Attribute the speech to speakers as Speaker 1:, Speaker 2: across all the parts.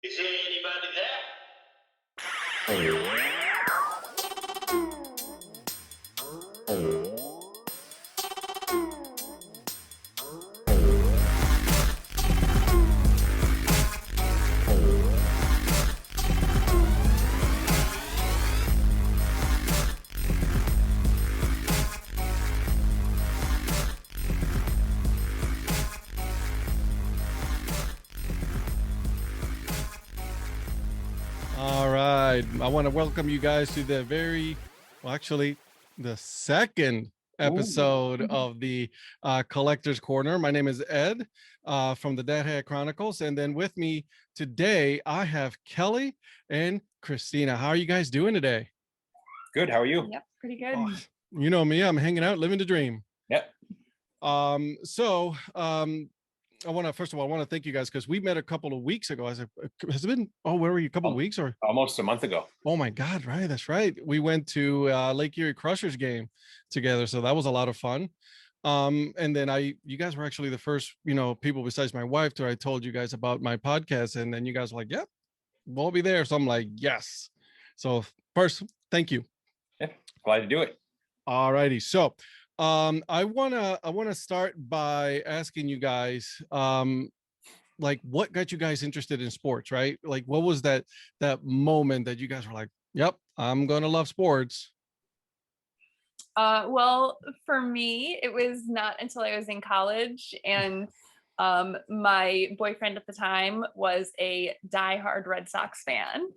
Speaker 1: Is there anybody there?
Speaker 2: All right. I want to welcome you guys to the second episode of the Collector's Corner. My name is Ed from the Deadhead Chronicles. And then with me today, I have Kelly and Christina. How are you guys doing today?
Speaker 3: Good. How are you?
Speaker 4: Yep, pretty good.
Speaker 2: Oh, you know me, I'm hanging out, living the dream.
Speaker 3: Yep.
Speaker 2: I want to thank you guys because we met a couple of weeks ago. Has it been, where were you, a couple of weeks or?
Speaker 3: Almost a month ago.
Speaker 2: Oh my God, right. That's right. We went to Lake Erie Crushers game together. So that was a lot of fun. And then you guys were actually the first, people besides my wife I told you guys about my podcast. And then you guys were like, yep, we'll be there. So I'm like, yes. So first, thank you.
Speaker 3: Yeah, glad to do it.
Speaker 2: All righty. So I wanna start by asking you guys, like, what got you guys interested in sports, right? Like, what was that moment that you guys were like, yep, I'm gonna love sports?
Speaker 4: Well, for me, it was not until I was in college, and my boyfriend at the time was a diehard Red Sox fan.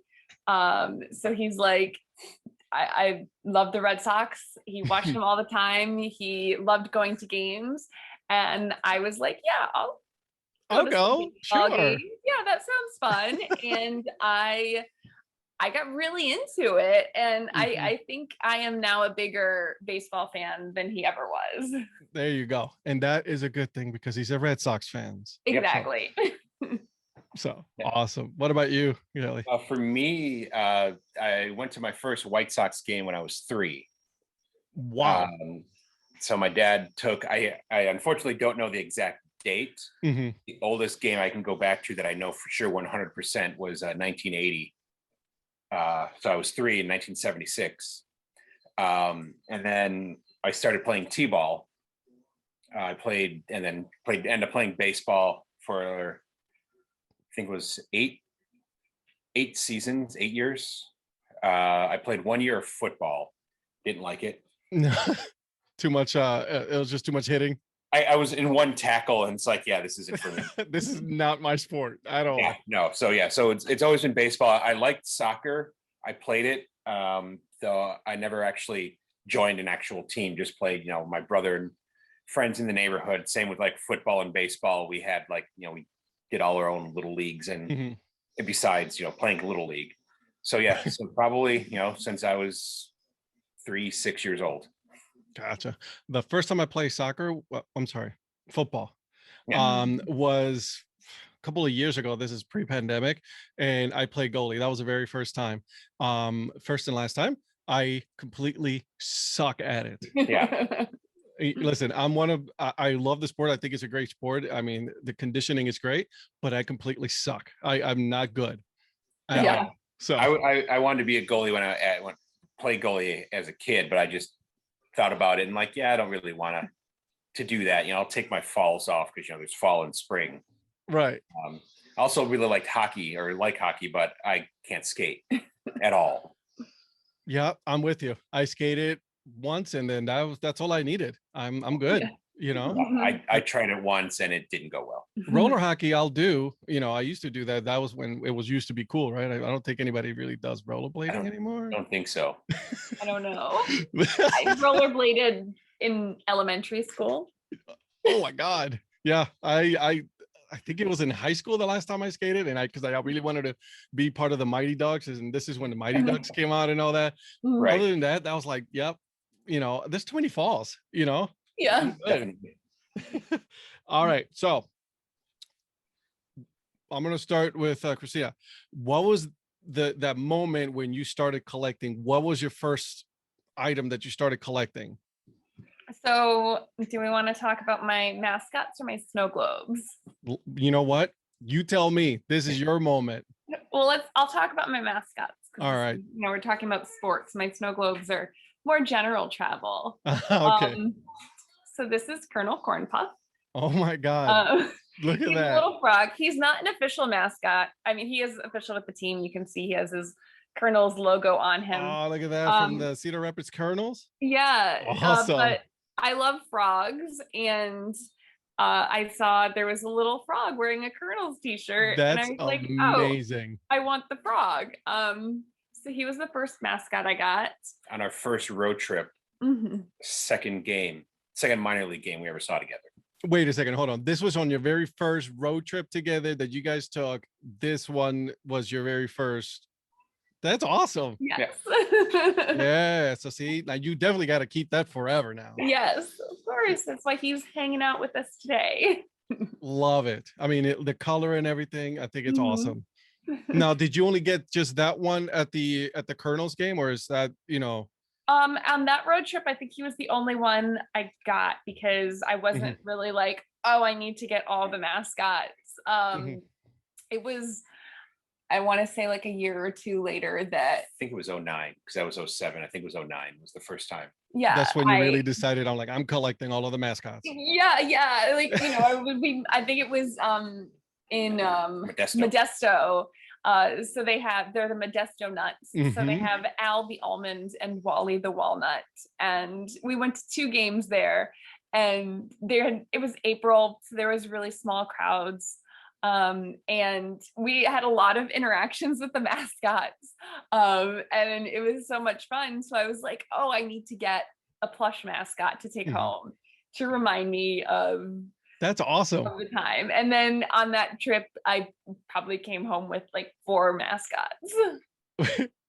Speaker 4: So he's like, I love the Red Sox. He watched them all the time. He loved going to games. And I was like, yeah,
Speaker 2: I'll go. Sure.
Speaker 4: Game. Yeah, that sounds fun. And I got really into it. And I think I am now a bigger baseball fan than he ever was.
Speaker 2: There you go. And that is a good thing because he's a Red Sox fan.
Speaker 4: Exactly.
Speaker 2: So awesome. What about you, Kelly?
Speaker 3: For me, I went to my first White Sox game when I was 3.
Speaker 2: Wow.
Speaker 3: So my dad took, I unfortunately don't know the exact date.
Speaker 2: Mm-hmm.
Speaker 3: The oldest game I can go back to that I know for sure 100% was 1980. So I was 3 in 1976. And then I started playing T-ball. I ended up playing baseball for, I think it was 8 seasons, 8 years. I played 1 year of football. Didn't like it.
Speaker 2: No, too much. It was just too much hitting.
Speaker 3: I was in one tackle, and it's like, yeah, this isn't for me.
Speaker 2: This is not my sport at all.
Speaker 3: Yeah, no. So it's always been baseball. I liked soccer. I played it, though I never actually joined an actual team. Just played, my brother and friends in the neighborhood. Same with like football and baseball. We had we did all our own little leagues and besides, playing little league. So yeah, so probably, since I was 6 years old.
Speaker 2: Gotcha. The first time I played football,
Speaker 3: Yeah.
Speaker 2: was a couple of years ago. This is pre-pandemic, and I played goalie. That was the very first time. First and last time. I completely suck at it.
Speaker 3: Yeah.
Speaker 2: Listen, I love the sport. I think it's a great sport. I mean, the conditioning is great, but I completely suck. I'm not good.
Speaker 4: Yeah.
Speaker 2: So
Speaker 3: I wanted to be a goalie when I played goalie as a kid, but I just thought about it and like, yeah, I don't really want to do that. I'll take my falls off because there's fall and spring.
Speaker 2: Right.
Speaker 3: I also really like hockey, but I can't skate at all.
Speaker 2: Yeah, I'm with you. I skated once and then that's all I needed. I'm good.
Speaker 3: I tried it once and it didn't go well.
Speaker 2: Roller hockey I'll do. I used to do that. That was when it was used to be cool, right? I don't think anybody really does rollerblading anymore.
Speaker 3: I don't think so.
Speaker 4: I don't know. I rollerbladed in elementary school.
Speaker 2: Oh my God. Yeah. I think it was in high school the last time I skated, and because I really wanted to be part of the Mighty Ducks, and this is when the Mighty Ducks came out and all that.
Speaker 3: Right.
Speaker 2: Other than that, was like, yep, there's too many falls,
Speaker 4: Yeah.
Speaker 3: Definitely.
Speaker 2: All right. So I'm going to start with Christina. What was that moment when you started collecting? What was your first item that you started collecting?
Speaker 4: So do we want to talk about my mascots or my snow globes?
Speaker 2: You know what? You tell me. This is your moment.
Speaker 4: Well, I'll talk about my mascots.
Speaker 2: All right.
Speaker 4: We're talking about sports. My snow globes are more general travel.
Speaker 2: Okay.
Speaker 4: So this is Colonel Corn Puff.
Speaker 2: Oh my God. Look at
Speaker 4: He's
Speaker 2: that.
Speaker 4: a little frog. He's not an official mascot. I mean, he is official with the team. You can see he has his Colonel's logo on him.
Speaker 2: Oh, look at that from the Cedar Rapids Colonels.
Speaker 4: Yeah.
Speaker 2: Awesome.
Speaker 4: But I love frogs, and I saw there was a little frog wearing a Colonel's t-shirt.
Speaker 2: That's
Speaker 4: and I was
Speaker 2: amazing.
Speaker 4: Like, oh, I want the frog. So he was the first mascot I got.
Speaker 3: On our first road trip, second minor league game we ever saw together.
Speaker 2: Wait a second, hold on. This was on your very first road trip together that you guys took. This one was your very first. That's awesome.
Speaker 4: Yes.
Speaker 2: Yeah. So see, now you definitely got to keep that forever now.
Speaker 4: Yes, of course. That's why he's hanging out with us today.
Speaker 2: Love it. I mean, the color and everything, I think it's awesome. Now, did you only get just that one at the Colonels game, or is that,
Speaker 4: on that road trip, I think he was the only one I got because I wasn't really like, oh, I need to get all the mascots. It was, I want to say like a year or two later that
Speaker 3: I think it was 09 because that was 07. I think it was 09 was the first time.
Speaker 4: Yeah.
Speaker 2: That's when you really decided, I'm like, I'm collecting all of the mascots.
Speaker 4: Yeah. Like, I think it was in Modesto. So they're the Modesto nuts. So they have Al the almond and Wally the walnut. And we went to 2 games there, and it was April, so there was really small crowds. And we had a lot of interactions with the mascots. And it was so much fun. So I was like, oh, I need to get a plush mascot to take home to remind me of
Speaker 2: that's awesome.
Speaker 4: Of the time. And then on that trip, I probably came home with like 4 mascots.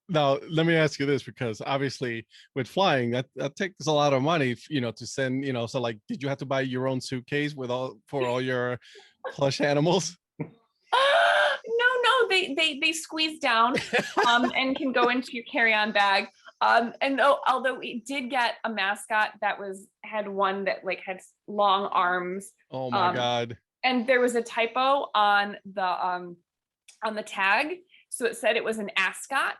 Speaker 2: Now, let me ask you this, because obviously with flying, that takes a lot of money, to send, so like, did you have to buy your own suitcase for all your plush animals?
Speaker 4: No, they squeeze down and can go into your carry-on bag. And although we did get a mascot that had one that like had long arms.
Speaker 2: Oh my God.
Speaker 4: And there was a typo on the tag. So it said it was an ascot.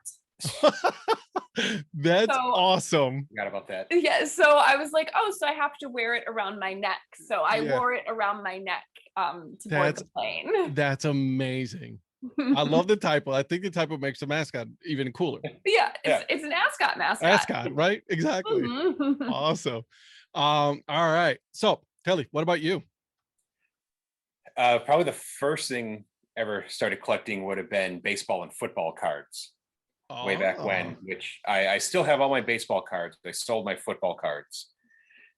Speaker 2: That's awesome.
Speaker 3: Forgot about that.
Speaker 4: Yeah. So I was like, oh, so I have to wear it around my neck. So I wore it around my neck to board the plane.
Speaker 2: That's amazing. I love the typo. I think the typo makes the mascot even cooler.
Speaker 4: Yeah, it's an ascot mascot.
Speaker 2: Ascot, right? Exactly. Awesome. All right. So, Kelly, what about you?
Speaker 3: Probably the first thing ever started collecting would have been baseball and football cards. Way back when, which I still have all my baseball cards. I sold my football cards.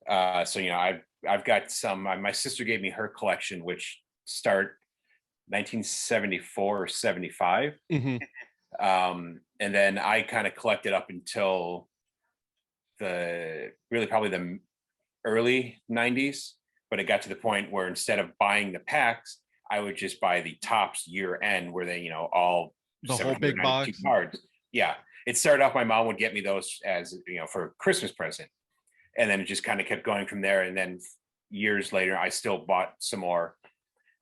Speaker 3: So I've got some. My sister gave me her collection, which start 1974 or 75. And then I kind of collected up until probably the early 90s. But it got to the point where instead of buying the packs, I would just buy the Topps year end, where they all
Speaker 2: the whole big box
Speaker 3: cards. Yeah, it started off. My mom would get me those as for a Christmas present, and then it just kind of kept going from there. And then years later, I still bought some more.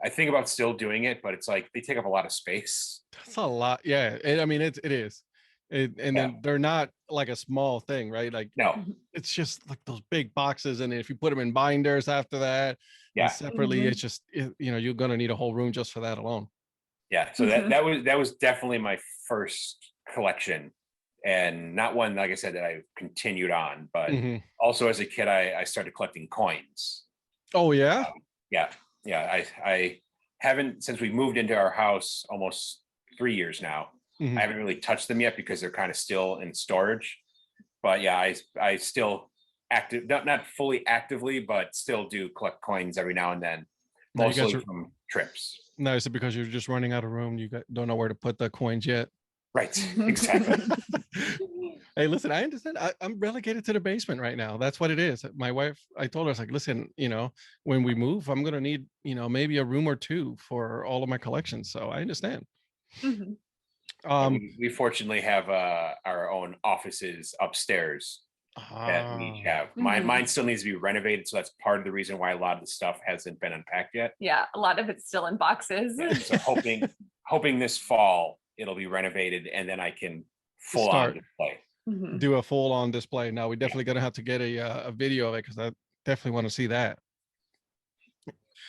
Speaker 3: I think about still doing it, but it's like they take up a lot of space.
Speaker 2: That's a lot. Yeah, it is. Then they're not like a small thing, right? Like,
Speaker 3: no,
Speaker 2: it's just like those big boxes, and if you put them in binders after that, separately, it's just you're gonna need a whole room just for that alone.
Speaker 3: Yeah, so that was definitely my first collection, and not one, like I said, that I continued on, but also as a kid, I started collecting coins.
Speaker 2: Oh yeah.
Speaker 3: I haven't, since we moved into our house almost 3 years now. I haven't really touched them yet because they're kind of still in storage. But yeah, I still not fully actively, but still do collect coins every now and then, mostly from trips.
Speaker 2: No, is it because you're just running out of room? You don't know where to put the coins yet?
Speaker 3: Right, exactly.
Speaker 2: Hey, listen, I understand. I'm relegated to the basement right now. That's what it is. My wife, I told her, I was like, listen, when we move, I'm going to need, maybe a room or 2 for all of my collections. So I understand.
Speaker 3: We fortunately have our own offices upstairs that we have. Mine still needs to be renovated. So that's part of the reason why a lot of the stuff hasn't been unpacked yet.
Speaker 4: Yeah, a lot of it's still in boxes.
Speaker 3: So hoping this fall it'll be renovated, and then I can full on
Speaker 2: Start.
Speaker 3: display.
Speaker 4: Mhm.
Speaker 2: Do a full on display. Now we definitely gonna have to get a video of it because I definitely want to see that.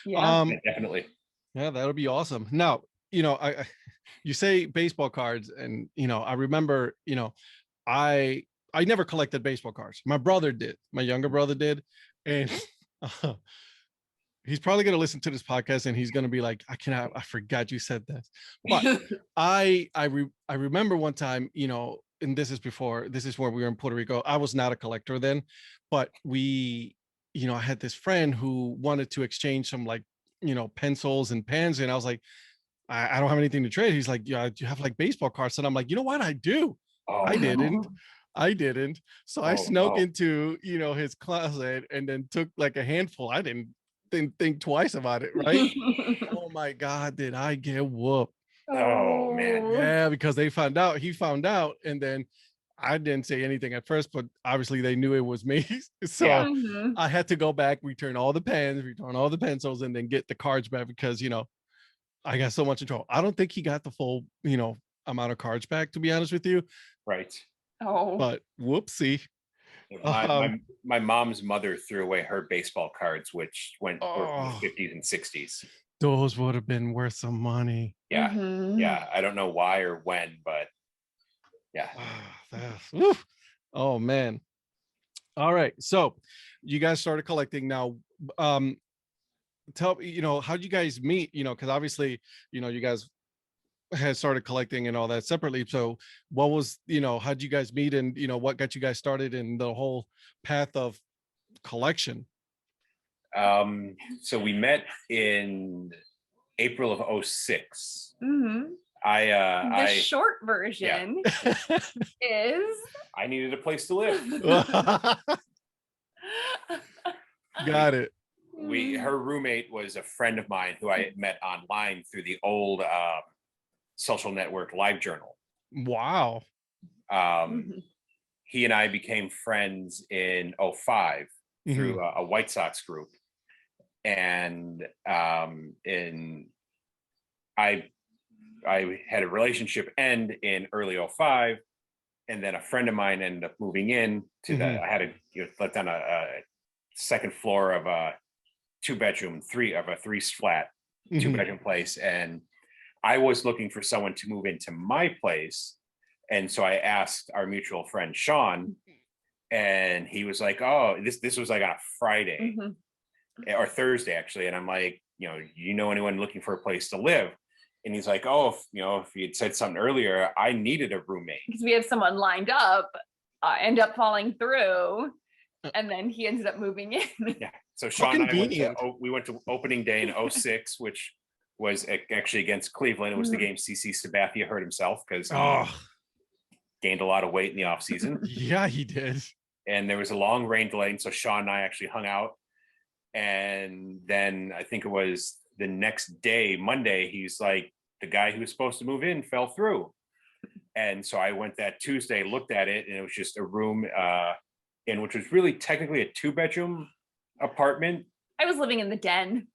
Speaker 4: Yeah.
Speaker 3: Yeah, definitely.
Speaker 2: Yeah, that'll be awesome. Now, you say baseball cards, and I remember, I I never collected baseball cards. My brother did. My younger brother did, and uh, he's probably gonna listen to this podcast, and he's gonna be like, I forgot you said this." But I remember one time, and this is where we were in Puerto Rico. I was not a collector then, but I had this friend who wanted to exchange some like pencils and pens, and I was like, I don't have anything to trade. He's like, yeah, do you have like baseball cards? And I'm like, you know what? I do.
Speaker 3: Oh,
Speaker 2: I
Speaker 3: no.
Speaker 2: didn't. I didn't. So I
Speaker 3: Oh,
Speaker 2: snuck
Speaker 3: no.
Speaker 2: into, his closet and then took like a handful. I didn't think twice about it, right? Oh my God, did I get whooped?
Speaker 3: Oh, man.
Speaker 2: Yeah, because he found out, and then I didn't say anything at first, but obviously they knew it was me. So
Speaker 3: Yeah.
Speaker 4: Mhm.
Speaker 2: I had to go back, return all the pens, return all the pencils, and then get the cards back because I got so much in trouble. I don't think he got the full, amount of cards back, to be honest with you.
Speaker 3: Right.
Speaker 4: Oh.
Speaker 2: But whoopsie.
Speaker 3: My,
Speaker 2: Um,
Speaker 3: my my mom's mother threw away her baseball cards, which were from the
Speaker 2: oh,
Speaker 3: 50s and 60s.
Speaker 2: those would have been worth some money.
Speaker 3: Yeah.
Speaker 4: Mhm.
Speaker 3: Yeah. I don't know why or when, but yeah.
Speaker 2: Woof. Oh man. All right. So you guys started collecting now. Um, how'd you guys meet? Because obviously, you guys had started collecting and all that separately. So what was, how'd you guys meet, and what got you guys started in the whole path of collection?
Speaker 3: So we met in April of 06.
Speaker 4: Mhm.
Speaker 3: I
Speaker 4: The
Speaker 3: I
Speaker 4: short version is
Speaker 3: I needed a place to live.
Speaker 2: Got it.
Speaker 3: Her roommate was a friend of mine who I had met online through the old social network LiveJournal.
Speaker 2: Wow.
Speaker 4: Mhm.
Speaker 3: He and I became friends in 05 through a White Sox group, and I had a relationship end in early 05, and then a friend of mine ended up moving in to the. I had lived on a second floor of a three flat two-bedroom place, and I was looking for someone to move into my place, and so I asked our mutual friend Sean, and he was like, "Oh, this was like on a Friday
Speaker 4: Mhm.
Speaker 3: or Thursday actually," and I'm like, you know anyone looking for a place to live? And he's like, "Oh, if you had said something earlier, I needed a roommate."
Speaker 4: Because we have someone lined up, end up falling through, and then he ended up moving in.
Speaker 3: Yeah. So
Speaker 2: How
Speaker 3: Sean and I
Speaker 2: convenient.
Speaker 3: went to opening day in 06, which was actually against Cleveland. It was the game CC Sabathia hurt himself because he
Speaker 2: Oh,
Speaker 3: gained a lot of weight in the offseason.
Speaker 2: yeah, he did.
Speaker 3: And there was a long rain delay. And so Sean and I actually hung out. And then I think it was the next day, Monday, he's like, the guy who was supposed to move in fell through. And so I went that Tuesday, looked at it, and it was just a room in which was really technically a 2-bedroom apartment.
Speaker 4: I was living in the den.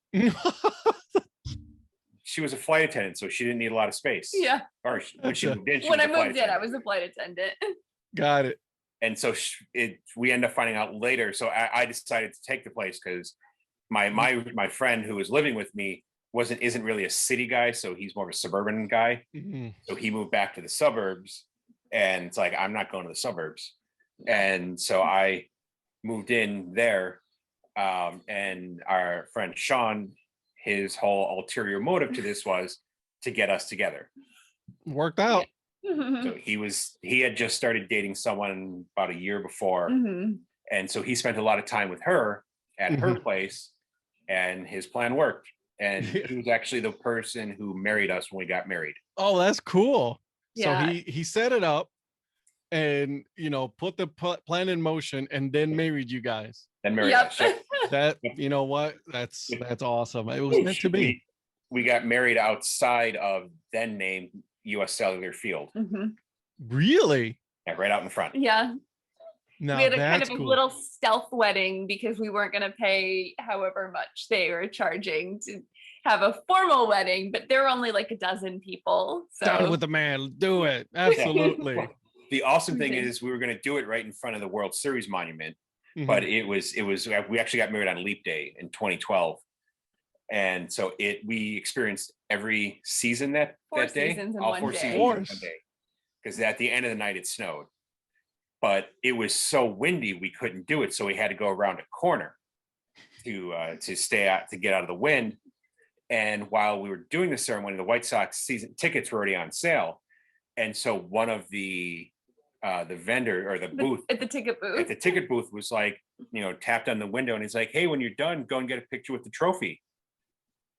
Speaker 3: She was a flight attendant, so she didn't need a lot of space.
Speaker 4: Yeah.
Speaker 3: Or when she moved in,
Speaker 4: When I moved in, I was a flight attendant.
Speaker 2: Got it.
Speaker 3: And so we end up finding out later. So I decided to take the place because my friend who was living with me isn't really a city guy, so he's more of a suburban guy. So he moved back to the suburbs, and it's like, I'm not going to the suburbs. And so I moved in there, and our friend Sean, his whole ulterior motive to this was to get us together.
Speaker 2: Worked out.
Speaker 3: So he had just started dating someone about a year before, and so he spent a lot of time with her at her place, and his plan worked. And he was actually the person who married us when we got married.
Speaker 2: Oh, that's cool.
Speaker 4: Yeah.
Speaker 2: So he set it up and put the plan in motion, and then married you guys.
Speaker 3: Then married
Speaker 4: Yep.
Speaker 3: us. So
Speaker 2: That what? That's awesome. It was meant to be.
Speaker 3: we got married outside of then named US Cellular Field.
Speaker 2: Really?
Speaker 3: Yeah, right out in front.
Speaker 4: Yeah.
Speaker 2: No,
Speaker 4: We had a kind
Speaker 2: that's
Speaker 4: of a
Speaker 2: cool.
Speaker 4: little stealth wedding because we weren't going to pay however much they were charging to, have a formal wedding, but there were only like a dozen people.
Speaker 2: Down
Speaker 4: So
Speaker 2: with the man. Do it. Absolutely.
Speaker 3: Well, the awesome thing
Speaker 4: Amazing.
Speaker 3: is we were going to do it right in front of the World Series monument,
Speaker 2: Mhm.
Speaker 3: but it was we actually got married on Leap Day in 2012, and so we experienced every season that
Speaker 4: Four
Speaker 3: day,
Speaker 4: seasons in
Speaker 3: all
Speaker 4: one
Speaker 3: 4
Speaker 4: day.
Speaker 3: seasons in one day, because at the end of the night it snowed, but it was so windy we couldn't do it, so we had to go around a corner to stay out to get out of the wind. And while we were doing the ceremony, the White Sox season tickets were already on sale, and so one of the vendor or the booth
Speaker 4: at the ticket
Speaker 3: at
Speaker 4: booth.
Speaker 3: the ticket booth was like, tapped on the window and he's like, "Hey, when you're done, go and get a picture with the trophy."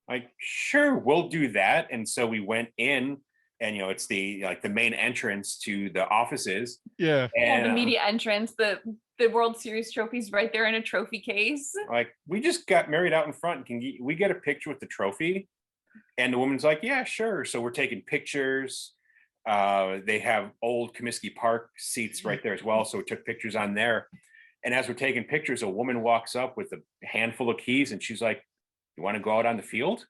Speaker 3: Like, sure, we'll do that. And so we went in, and it's the main entrance to the offices.
Speaker 2: Yeah.
Speaker 3: And
Speaker 4: The media entrance, the World Series trophies right there in a trophy case.
Speaker 3: like, we just got married out in front. We get a picture with the trophy? And the woman's like, "Yeah, sure." So we're taking pictures. They have old Comiskey Park seats right there as well, so we took pictures on there. And as we're taking pictures, a woman walks up with a handful of keys, and she's like, "You want to go out on the field?"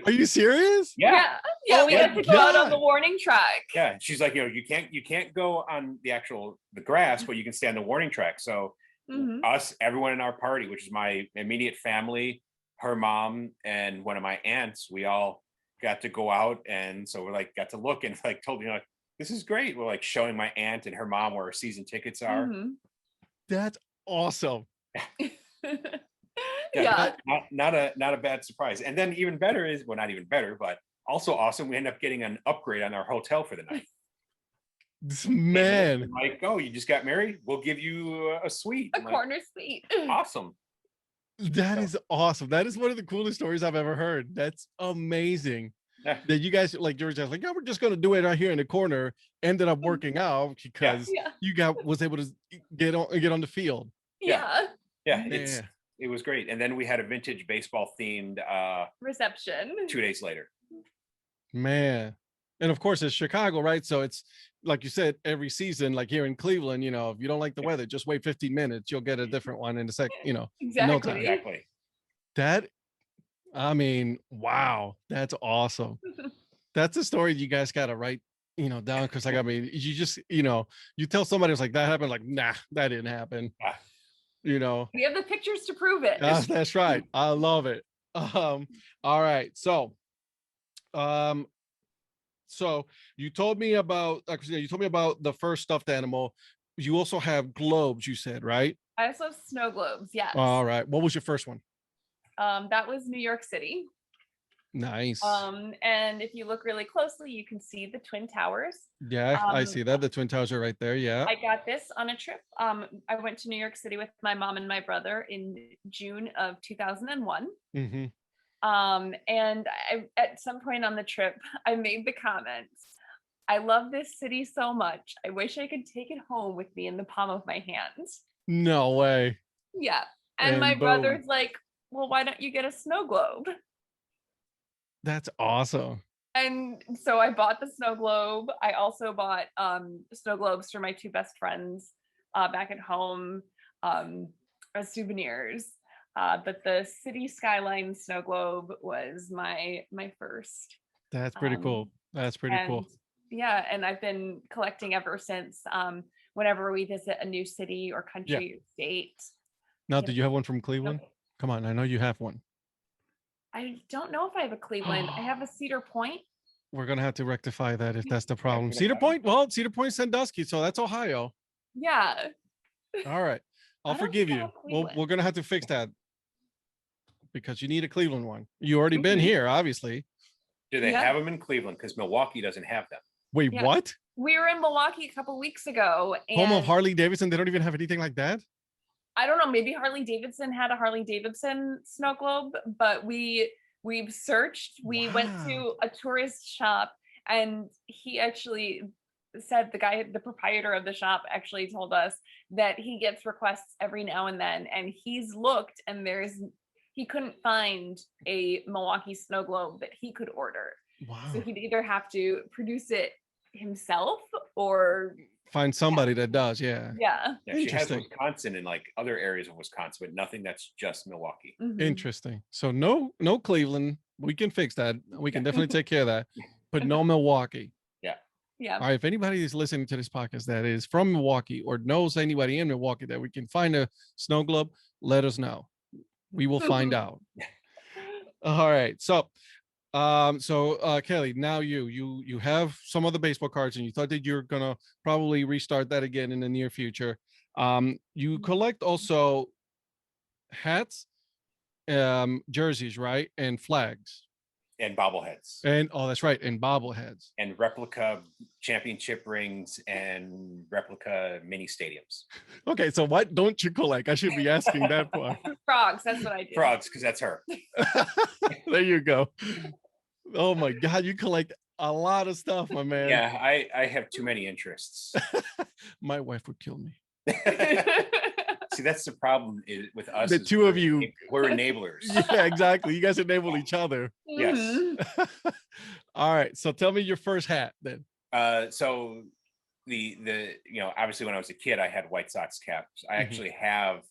Speaker 2: Are you serious?
Speaker 3: Yeah,
Speaker 4: Yeah, we
Speaker 3: my
Speaker 4: got to go out on the
Speaker 2: God.
Speaker 4: warning track.
Speaker 3: yeah. She's like, you can't go on the grass, but you can stay on the warning track. So
Speaker 4: Mhm.
Speaker 3: everyone in our party, which is my immediate family, her mom, and one of my aunts, we all got to go out, and so we're like got to look and told me, this is great. We're showing my aunt and her mom where our season tickets are.
Speaker 4: Mhm.
Speaker 2: That's awesome.
Speaker 4: Yeah.
Speaker 3: Not a bad surprise. And then even better is, well, not even better, but also awesome, we end up getting an upgrade on our hotel for the night.
Speaker 2: Man,
Speaker 3: Like, "Oh, you just got married? We'll give you a suite."
Speaker 4: A
Speaker 3: I'm like,
Speaker 4: corner suite.
Speaker 3: awesome.
Speaker 2: that is awesome. That is one of the coolest stories I've ever heard. That's amazing.
Speaker 3: Yeah.
Speaker 2: That you guys, like George, was like, "Yeah, we're just gonna do it right here in the corner." Ended up working out because
Speaker 4: Yeah.
Speaker 2: you was able to get on the field.
Speaker 4: Yeah.
Speaker 3: Yeah,
Speaker 2: Yeah.
Speaker 3: it was great. And then we had a vintage baseball themed
Speaker 4: Reception.
Speaker 3: 2 days later.
Speaker 2: Man. And of course, it's Chicago, right? So it's like you said, every season, like here in Cleveland, if you don't like the weather, just wait 15 minutes. You'll get a different one in a sec, in no
Speaker 4: Exactly.
Speaker 2: time.
Speaker 3: Exactly.
Speaker 2: That, I mean, wow, that's awesome. That's a story you guys got to write, down. Cause like, I mean, you just, you tell somebody it's like that happened, like, nah, that didn't happen.
Speaker 3: Yeah.
Speaker 4: We have the pictures to prove it.
Speaker 2: That's right. I love it. All right. So you told me about, actually, you told me about the first stuffed animal. You also have globes, you said, right?
Speaker 4: I also have snow globes. Yes.
Speaker 2: All right. What was your first one?
Speaker 4: That was New York City.
Speaker 2: Nice.
Speaker 4: And if you look really closely, you can see the Twin Towers.
Speaker 2: Yeah, I see that. The Twin Towers are right there. Yeah.
Speaker 4: I got this on a trip. I went to New York City with my mom and my brother in June of 2001.
Speaker 2: Mm-hmm.
Speaker 4: And at some point on the trip, I made the comments, "I love this city so much. I wish I could take it home with me in the palm of my hand."
Speaker 2: No way.
Speaker 4: Yeah. And my
Speaker 2: boom.
Speaker 4: brother's like, "Well, why don't you get a snow globe?"
Speaker 2: That's awesome.
Speaker 4: And so I bought the snow globe. I also bought snow globes for my two best friends back at home as souvenirs. But the city skyline snow globe was my first.
Speaker 2: That's pretty cool. That's pretty cool.
Speaker 4: Yeah, and I've been collecting ever since. Whenever we visit a new city or country or state.
Speaker 2: Now, did you have one from Cleveland?
Speaker 4: Okay.
Speaker 2: Come on, I know you have one.
Speaker 4: I don't know if I have a Cleveland. I have a Cedar Point.
Speaker 2: We're gonna have to rectify that if that's the problem. Cedar Point, well, Cedar Point, Sandusky, so that's Ohio.
Speaker 4: Yeah.
Speaker 2: All right, I'll
Speaker 4: I don't
Speaker 2: forgive
Speaker 4: think I
Speaker 2: you.
Speaker 4: have
Speaker 2: Well,
Speaker 4: Cleveland.
Speaker 2: we're gonna have to fix that because you need a Cleveland one. You already been here, obviously.
Speaker 3: Do they
Speaker 4: Yeah.
Speaker 3: have them in Cleveland? Because Milwaukee doesn't have them.
Speaker 2: Wait,
Speaker 4: Yeah.
Speaker 2: what?
Speaker 4: We were in Milwaukee a couple weeks ago. And
Speaker 2: Home of Harley Davidson? They don't even have anything like that?
Speaker 4: I don't know, maybe Harley Davidson had a Harley Davidson snow globe, but we've searched. We went
Speaker 2: Wow.
Speaker 4: to a tourist shop, and he actually said, the proprietor of the shop actually told us that he gets requests every now and then, and he's looked, and he couldn't find a Milwaukee snow globe that he could order.
Speaker 2: Wow.
Speaker 4: So he'd either have to produce it himself or
Speaker 2: find somebody that does. Yeah.
Speaker 4: Yeah.
Speaker 3: Yeah, she has
Speaker 2: Interesting.
Speaker 3: Wisconsin and like other areas of Wisconsin, but nothing that's just Milwaukee.
Speaker 4: Mhm.
Speaker 2: Interesting. So no Cleveland. We can fix that. We can definitely take care of that. But no Milwaukee.
Speaker 4: Yeah.
Speaker 2: All right. If anybody is listening to this podcast that is from Milwaukee or knows anybody in Milwaukee that we can find a snow globe, let us know. We will find out. All right. So Kelly, now you have some of the baseball cards and you thought that you're gonna probably restart that again in the near future. You collect also hats, jerseys, right? And flags.
Speaker 3: And bobbleheads
Speaker 2: And oh, that's right, and bobbleheads.
Speaker 3: and replica championship rings and replica mini stadiums.
Speaker 2: Okay, so what don't you collect? I should be asking that part.
Speaker 4: Frogs. That's what I do.
Speaker 3: Frogs, because that's her.
Speaker 2: There you go. Oh my God, you collect a lot of stuff, my man.
Speaker 3: Yeah, I have too many interests.
Speaker 2: My wife would kill me.
Speaker 3: See, that's the problem with us.
Speaker 2: The
Speaker 3: is
Speaker 2: two of
Speaker 3: we're-
Speaker 2: you.
Speaker 3: we're enablers.
Speaker 2: Yeah, exactly. You guys enable each other.
Speaker 3: Yes.
Speaker 4: Mhm.
Speaker 2: All right. So tell me your first hat then.
Speaker 3: So the obviously when I was a kid I had White Sox caps. I
Speaker 2: Mhm.
Speaker 3: actually have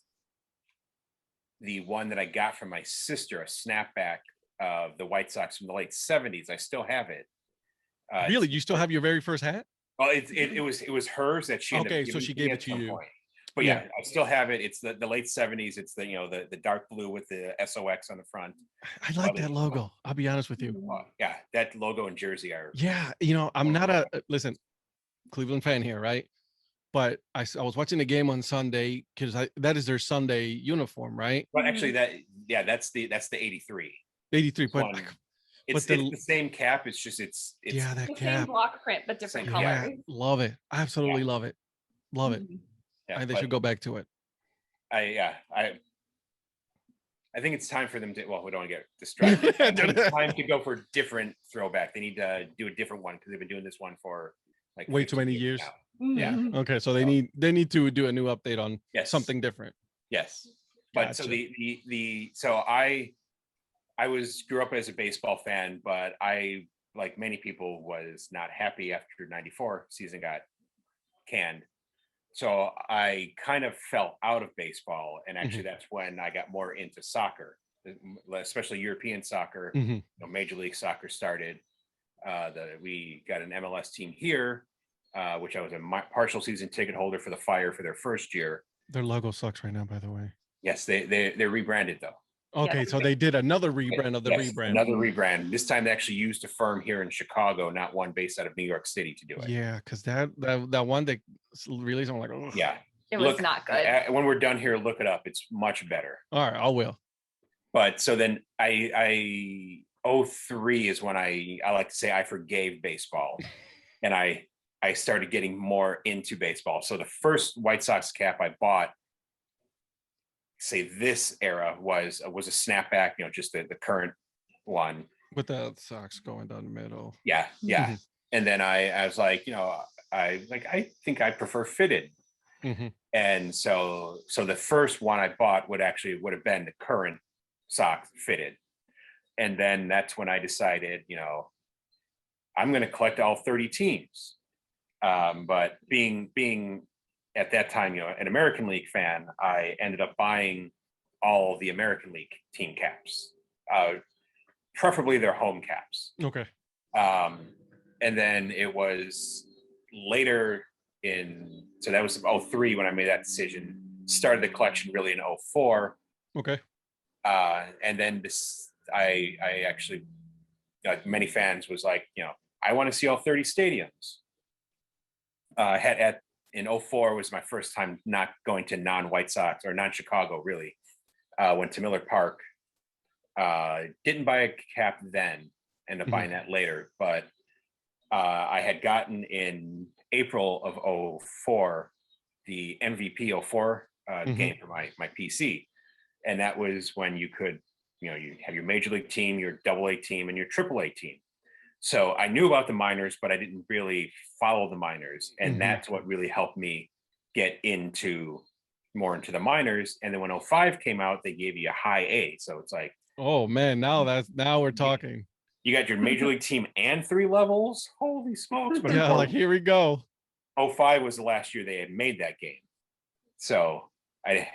Speaker 3: the one that I got from my sister, a snapback of the White Sox from the late 70s. I still have it.
Speaker 2: Really? You still have your very first hat?
Speaker 3: Well, it was hers that she ended up
Speaker 2: Okay, so
Speaker 3: giving
Speaker 2: she
Speaker 3: to me
Speaker 2: gave
Speaker 3: at
Speaker 2: it to
Speaker 3: some
Speaker 2: you.
Speaker 3: point. But
Speaker 2: Yeah.
Speaker 3: yeah, I still have it. It's the late 70s. It's the dark blue with the SOX on the front.
Speaker 2: I like that logo. I'll be honest with you.
Speaker 3: Yeah, that logo and jersey are
Speaker 2: Yeah, I'm not listen, Cleveland fan here, right? But I was watching the game on Sunday because that is their Sunday uniform, right?
Speaker 3: but actually that's the 83.
Speaker 2: 83. But
Speaker 3: one. It's
Speaker 2: the-
Speaker 3: the same cap. It's just it's
Speaker 2: yeah, that
Speaker 4: The same
Speaker 2: cap.
Speaker 4: block print, but different
Speaker 3: Same-
Speaker 2: Yeah,
Speaker 4: colors.
Speaker 2: love it. Absolutely love it. Love it.
Speaker 4: Mhm.
Speaker 3: yeah,
Speaker 2: I think they
Speaker 3: but
Speaker 2: should go back to it.
Speaker 3: I think it's time for them to. Well, we don't want to get distracted. I think it's time to go for a different throwback. They need to do a different one because they've been doing this one for like
Speaker 2: Way too
Speaker 3: 15
Speaker 2: many years.
Speaker 3: now. Yeah.
Speaker 4: Mhm.
Speaker 2: Okay, so they need to do a new update on
Speaker 3: Yes.
Speaker 2: something different.
Speaker 3: Yes. But so
Speaker 2: Gotcha.
Speaker 3: so I grew up as a baseball fan, but I, like many people, was not happy after '94 season got canned. So I kind of fell out of baseball, and actually that's when I got more into soccer, especially European soccer.
Speaker 2: Mhm.
Speaker 3: Major League Soccer started. We got an MLS team here, which I was a partial season ticket holder for the Fire for their first year.
Speaker 2: Their logo sucks right now, by the way.
Speaker 3: Yes, they're rebranded though.
Speaker 2: Okay, so they did another rebrand of the
Speaker 3: Yes,
Speaker 2: rebrand.
Speaker 3: another rebrand. This time they actually used a firm here in Chicago, not one based out of New York City to do it.
Speaker 2: Yeah, because that one that released, I'm like, oh.
Speaker 3: Yeah.
Speaker 4: It was not good.
Speaker 3: When we're done here, look it up. It's much better.
Speaker 2: All right, I will.
Speaker 3: But so then I 03 is when I like to say I forgave baseball, and I started getting more into baseball. So the first White Sox cap I bought, say this era, was a snapback, just the current one.
Speaker 2: With the socks going down the middle.
Speaker 3: Yeah.
Speaker 2: Mhm.
Speaker 3: And then I was like, I think I prefer fitted.
Speaker 2: Mhm.
Speaker 3: And so the first one I bought would have been the current sock fitted. And then that's when I decided, I'm going to collect all 30 teams. But being at that time, an American League fan, I ended up buying all the American League team caps, preferably their home caps.
Speaker 2: Okay.
Speaker 3: And then it was later so that was 03 when I made that decision, started the collection really in 04.
Speaker 2: Okay.
Speaker 3: And then I actually, like many fans, was like, I want to see all 30 stadiums. In 04 was my first time not going to non-White Sox or non-Chicago really. Went to Miller Park. Didn't buy a cap then, ended up buying that later, but I had gotten in April of 04 the MVP 04 game for my PC, and that was when you could, you have your Major League team, your AA team, and your AAA team. So I knew about the minors, but I didn't really follow the minors, and that's what really helped me get more into the minors. And then when 05 came out, they gave you a high A, so it's like,
Speaker 2: oh man, now we're talking.
Speaker 3: you got your Major League team and 3 levels. Holy smokes! But
Speaker 2: Yeah, like here we go.
Speaker 3: 05 was the last year they had made that game. So I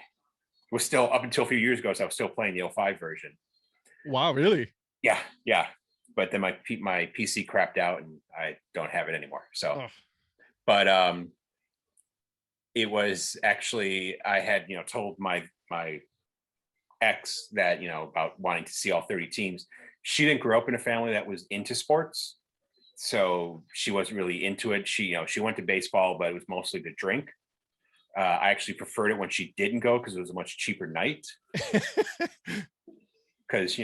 Speaker 3: was still, up until a few years ago, so I was still playing the 05 version.
Speaker 2: Wow, really?
Speaker 3: Yeah. But then my PC crapped out and I don't have it anymore. So,
Speaker 2: Oh,
Speaker 3: but it was actually, I had, told my ex that, about wanting to see all 30 teams. She didn't grow up in a family that was into sports. So she wasn't really into it. She went to baseball, but it was mostly to drink. I actually preferred it when she didn't go because it was a much cheaper night. Because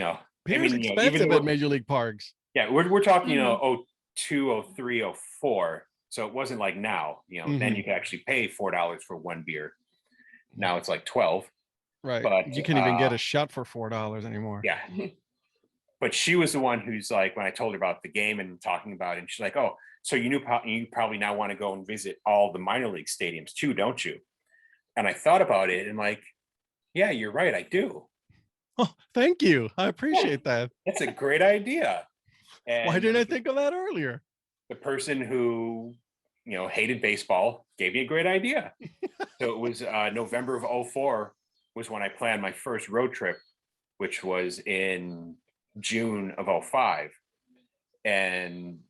Speaker 2: beer's expensive
Speaker 3: even
Speaker 2: at major league parks.
Speaker 3: Yeah, we're talking
Speaker 4: Mhm.
Speaker 3: 02, 03, 04. So it wasn't like now. Then
Speaker 2: Mhm.
Speaker 3: you could actually pay $4 for one beer. Now it's like 12.
Speaker 2: Right.
Speaker 3: But
Speaker 2: You can't even get a shot for $4 anymore.
Speaker 3: yeah. But she was the one who's like, when I told her about the game and talking about it, and she's like, "Oh, so you probably now want to go and visit all the minor league stadiums too, don't you?" And I thought about it and like, yeah, you're right, I do.
Speaker 2: Oh, thank you. I
Speaker 3: Yeah,
Speaker 2: appreciate that.
Speaker 3: that's a great idea.
Speaker 2: Why
Speaker 3: And
Speaker 2: didn't I think of that earlier?
Speaker 3: the person who hated baseball gave me a great idea. So it was November of 04 was when I planned my first road trip, which was in June of 05. And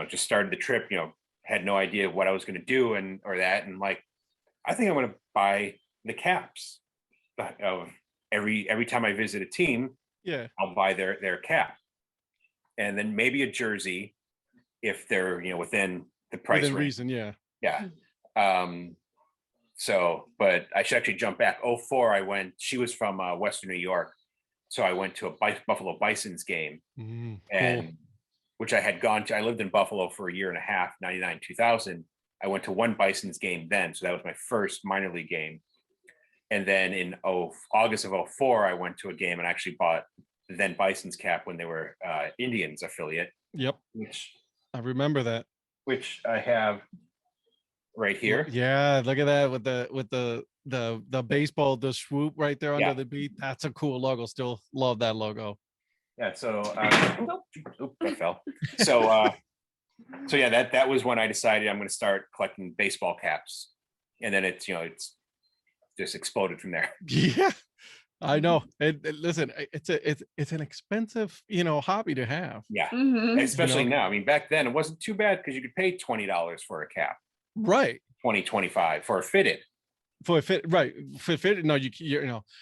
Speaker 3: just started the trip, had no idea what I was going to do and like, I think I'm going to buy the caps of every time I visit a team.
Speaker 2: Yeah.
Speaker 3: I'll buy their cap, and then maybe a jersey if they're within the price
Speaker 2: Within
Speaker 3: range.
Speaker 2: reason, yeah.
Speaker 3: Yeah. So, but I should actually jump back. 04, she was from Western New York. So I went to a Buffalo Bisons game,
Speaker 2: Cool.
Speaker 3: and which I had gone to. I lived in Buffalo for a year and a half, 99, 2000. I went to one Bisons game then. So that was my first minor league game. And then in August of 04, I went to a game and actually bought the then Bisons cap when they were Indians affiliate.
Speaker 2: Yep.
Speaker 3: Which
Speaker 2: I remember that.
Speaker 3: I have right here.
Speaker 2: Yeah, look at that with the baseball, the swoop right there under
Speaker 3: Yeah.
Speaker 2: the beat. That's a cool logo. Still love that logo.
Speaker 3: Yeah. So that fell. So yeah, that was when I decided I'm going to start collecting baseball caps, and then it's just exploded from there.
Speaker 2: Yeah, I know. Listen, it's an expensive hobby to have.
Speaker 3: Yeah,
Speaker 4: Mhm.
Speaker 3: especially now. I mean, back then it wasn't too bad because you could pay $20 for a cap,
Speaker 2: Right.
Speaker 3: 20, 25 for a fitted.
Speaker 2: For fit, right? For fit, no,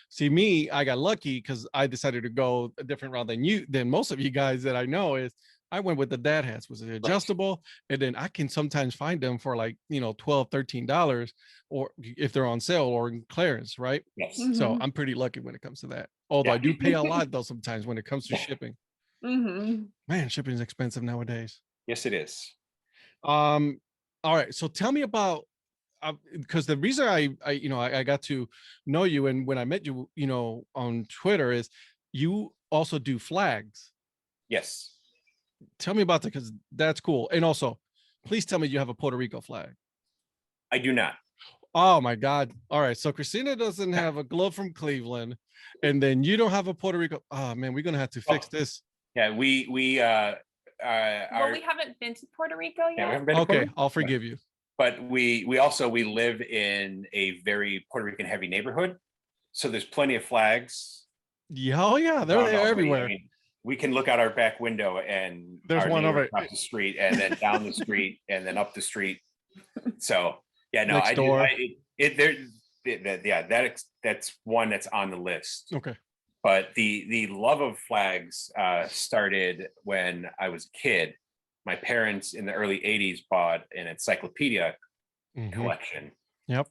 Speaker 2: see me, I got lucky because I decided to go a different route than most of you guys that I know. Is I went with the dad hats, was it adjustable, and then I can sometimes find them for like $12, $13, or if they're on sale or in clearance, right?
Speaker 3: Yes.
Speaker 2: So
Speaker 4: Mhm.
Speaker 2: I'm pretty lucky when it comes to that. Although I do pay a lot though sometimes when it comes to shipping.
Speaker 4: Mhm.
Speaker 2: Man, shipping is expensive nowadays.
Speaker 3: Yes, it is.
Speaker 2: All right, so tell me about because the reason I got to know you and when I met you on Twitter is you also do flags.
Speaker 3: Yes.
Speaker 2: Tell me about that because that's cool. And also, please tell me you have a Puerto Rico flag.
Speaker 3: I do not.
Speaker 2: Oh my God! All right, so Christina doesn't have a glove from Cleveland, and then you don't have a Puerto Rico. Oh man, we're gonna have to fix this.
Speaker 3: Yeah, we
Speaker 4: Well, we haven't been to Puerto Rico
Speaker 3: yeah, we
Speaker 4: yet.
Speaker 3: haven't been to Puerto
Speaker 2: Okay,
Speaker 3: Rico.
Speaker 2: I'll forgive you.
Speaker 3: But we live in a very Puerto Rican heavy neighborhood, so there's plenty of flags.
Speaker 2: Yeah, oh yeah, they're
Speaker 3: around already.
Speaker 2: everywhere.
Speaker 3: I mean, we can look out our back window and
Speaker 2: There's
Speaker 3: our
Speaker 2: one
Speaker 3: neighbor
Speaker 2: over
Speaker 3: across the street, and then down the street, and then up the street. So yeah, no,
Speaker 2: Next
Speaker 3: I
Speaker 2: door.
Speaker 3: that's one that's on the list.
Speaker 2: Okay.
Speaker 3: But the love of flags started when I was a kid. My parents in the early 80s bought an encyclopedia
Speaker 2: Mhm.
Speaker 3: collection.
Speaker 2: Yep.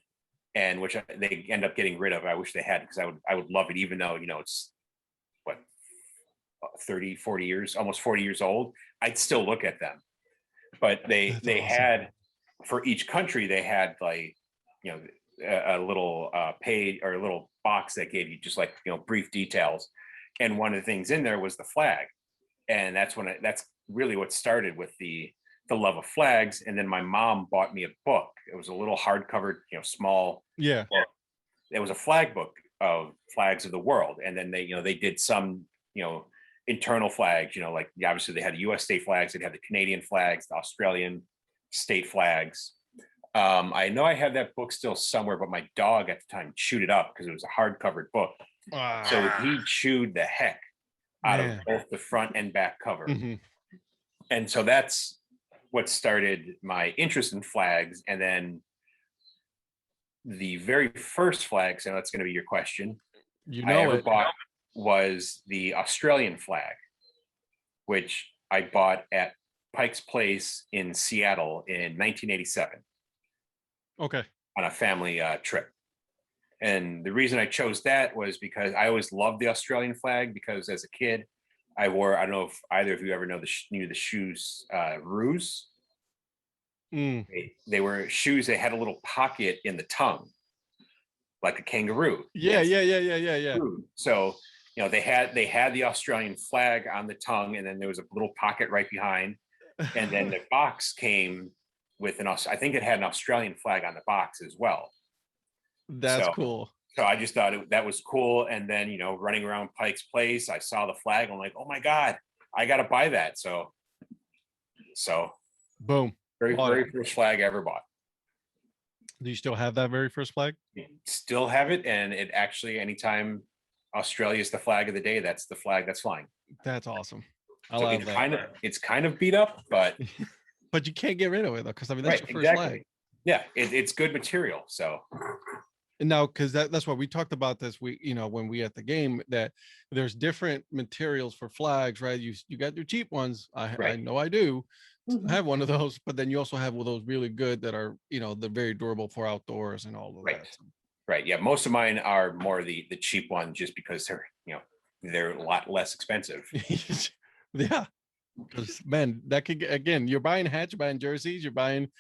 Speaker 3: And which they end up getting rid of. I wish they had, because I would love it, even though it's what 30, 40 years, almost 40 years old. I'd still look at them. But they
Speaker 2: That's awesome.
Speaker 3: had, for each country, they had like a little page or a little box that gave you just like brief details. And one of the things in there was the flag, and that's really what started with the love of flags. And then my mom bought me a book. It was a little hardcover, small
Speaker 2: Yeah.
Speaker 3: book. It was a flag book of flags of the world. And then they did some, internal flags, like obviously they had the US state flags, they'd have the Canadian flags, the Australian state flags. I know I have that book still somewhere, but my dog at the time chewed it up because it was a hardcover book. So he chewed the heck out of
Speaker 2: Man.
Speaker 3: both the front and back cover.
Speaker 2: Mhm.
Speaker 3: And so that's what started my interest in flags. And then the very first flag, so that's going to be your question,
Speaker 2: You
Speaker 3: I
Speaker 2: know
Speaker 3: ever
Speaker 2: it.
Speaker 3: bought was the Australian flag, which I bought at Pike's Place in Seattle in 1987
Speaker 2: Okay.
Speaker 3: on a family trip. And the reason I chose that was because I always loved the Australian flag, because as a kid, I wore, I don't know if either of you ever knew the shoes Roos.
Speaker 2: Mm.
Speaker 3: They were shoes that had a little pocket in the tongue, like a kangaroo.
Speaker 2: Yeah,
Speaker 3: Yes.
Speaker 2: yeah.
Speaker 3: So, you know, they had the Australian flag on the tongue, and then there was a little pocket right behind. And then the box came with I think it had an Australian flag on the box as well.
Speaker 2: That's
Speaker 3: So-
Speaker 2: cool.
Speaker 3: So I just thought that was cool. And then, you know, running around Pike's Place, I saw the flag. I'm like, oh my God, I got to buy that. So
Speaker 2: Boom.
Speaker 3: very,
Speaker 2: Bought
Speaker 3: very first flag I ever bought.
Speaker 2: Do you still have that very first flag?
Speaker 3: Still have it. And it actually, anytime Australia is the flag of the day, that's the flag that's flying.
Speaker 2: That's awesome. I
Speaker 3: So
Speaker 2: love that.
Speaker 3: it's kind of beat up, but
Speaker 2: But you can't get rid of it though, because I mean that's
Speaker 3: right,
Speaker 2: your first
Speaker 3: exactly.
Speaker 2: flag.
Speaker 3: Yeah, it's good material. So
Speaker 2: And now, because that's why we talked about this, when we at the game, that there's different materials for flags, right? You got your cheap ones. I
Speaker 3: Right.
Speaker 2: know I do.
Speaker 4: Mhm.
Speaker 2: I have one of those, but then you also have one of those really good that are, they're very durable for outdoors and all of
Speaker 3: Right.
Speaker 2: that.
Speaker 3: right, yeah, most of mine are more the cheap one, just because they're a lot less expensive.
Speaker 2: Yeah. Because man, that could again, you're buying hats, you're buying jerseys, you're buying,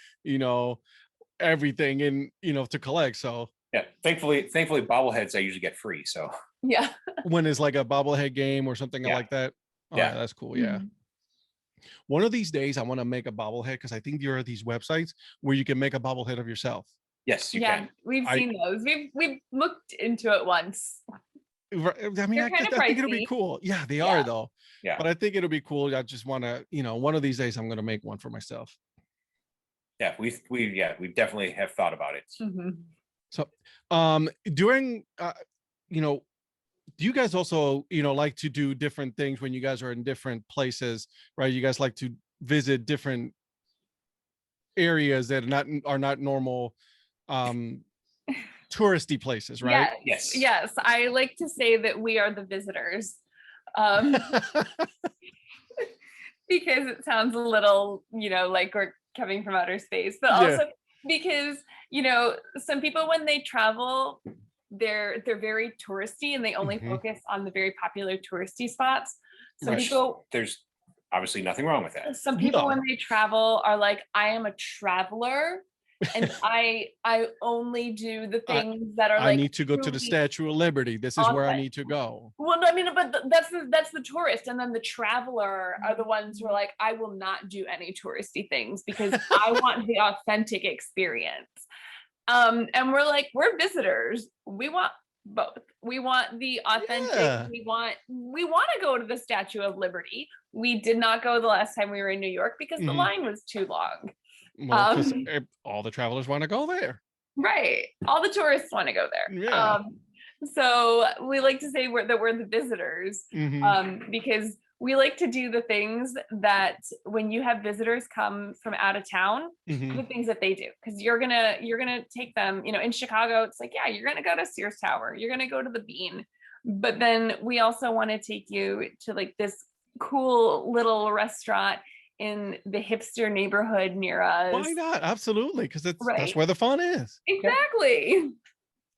Speaker 2: everything in, to collect. So
Speaker 3: Yeah, thankfully bobbleheads I usually get free. So
Speaker 4: Yeah.
Speaker 2: when it's like a bobblehead game or something
Speaker 3: Yeah.
Speaker 2: like that. Oh,
Speaker 3: Yeah.
Speaker 2: that's cool. Yeah.
Speaker 4: Mhm.
Speaker 2: One of these days, I want to make a bobblehead, because I think there are these websites where you can make a bobblehead of yourself.
Speaker 3: yes, you
Speaker 4: Yeah,
Speaker 3: can.
Speaker 4: we've
Speaker 2: I-
Speaker 4: seen those. We've looked into it once.
Speaker 2: I mean,
Speaker 4: They're
Speaker 2: I
Speaker 4: kinda
Speaker 2: think it'll be
Speaker 4: pricey.
Speaker 2: cool. Yeah, they
Speaker 4: Yeah.
Speaker 2: are though.
Speaker 3: Yeah.
Speaker 2: But I think it'll be cool. I just want to, one of these days I'm going to make one for myself.
Speaker 3: Yeah, we definitely have thought about it.
Speaker 4: Mhm.
Speaker 2: During, do you guys also, like to do different things when you guys are in different places, right? You guys like to visit different areas that are not normal, touristy places, right?
Speaker 4: Yes.
Speaker 3: Yes.
Speaker 4: Yes. I like to say that we are the visitors. Um, because it sounds a little, like we're coming from outer space, but
Speaker 2: Yeah.
Speaker 4: also because, some people when they travel, they're very touristy and they only
Speaker 2: Mhm.
Speaker 4: focus on the very popular touristy spots. Some
Speaker 2: Right.
Speaker 4: people
Speaker 3: There's obviously nothing wrong with that.
Speaker 4: when
Speaker 2: No.
Speaker 4: they travel are like, I am a traveler and I only do the
Speaker 2: I-
Speaker 4: things that are
Speaker 2: I
Speaker 4: like
Speaker 2: need to go to the
Speaker 4: truly
Speaker 2: Statue of Liberty. This is where I
Speaker 4: authentic.
Speaker 2: need to go.
Speaker 4: Well, no, I mean, but that's the tourist, and then the traveler are the ones who are like, I will not do any touristy things because I want the authentic experience. And we're like, we're visitors. We want both. We want the authentic.
Speaker 2: Yeah.
Speaker 4: We want to go to the Statue of Liberty. We did not go the last time we were in New York because the
Speaker 2: Mhm.
Speaker 4: line was too long.
Speaker 2: Well, 'cause,
Speaker 4: Um,
Speaker 2: all the travelers want to go there.
Speaker 4: Right. All the tourists want to go there.
Speaker 2: Yeah.
Speaker 4: So we like to say that we're the visitors,
Speaker 2: Mhm.
Speaker 4: because we like to do the things that when you have visitors come from out of town,
Speaker 2: Mhm.
Speaker 4: the things that they do, because you're gonna take them, in Chicago, it's like, yeah, you're gonna go to Sears Tower, you're gonna go to the Bean, but then we also want to take you to like this cool little restaurant in the hipster neighborhood near us.
Speaker 2: Why not? Absolutely, because that's
Speaker 4: Right.
Speaker 2: where the fun is.
Speaker 4: Exactly.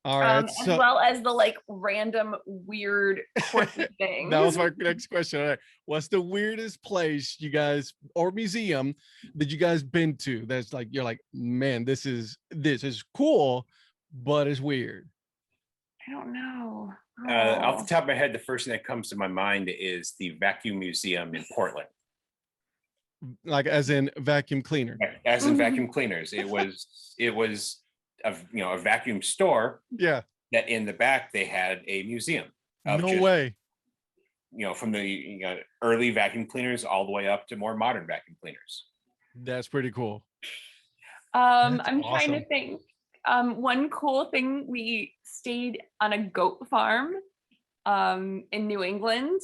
Speaker 2: All right.
Speaker 4: As
Speaker 2: So
Speaker 4: well as the like random weird quirky things.
Speaker 2: that was my next question. All right. What's the weirdest place you guys or museum that you guys been to that's like you're like, man, this is cool, but it's weird.
Speaker 4: I don't know.
Speaker 3: Off the
Speaker 4: Oh.
Speaker 3: top of my head, the first thing that comes to my mind is the Vacuum Museum in Portland.
Speaker 2: Like as in vacuum cleaner.
Speaker 3: As in
Speaker 4: Mhm.
Speaker 3: vacuum cleaners, it was a vacuum store
Speaker 2: Yeah.
Speaker 3: that in the back they had a museum of
Speaker 2: No
Speaker 3: just,
Speaker 2: way.
Speaker 3: from the early vacuum cleaners all the way up to more modern vacuum cleaners.
Speaker 2: That's pretty cool. That's
Speaker 4: I'm trying to
Speaker 2: awesome.
Speaker 4: think. One cool thing, we stayed on a goat farm in New England.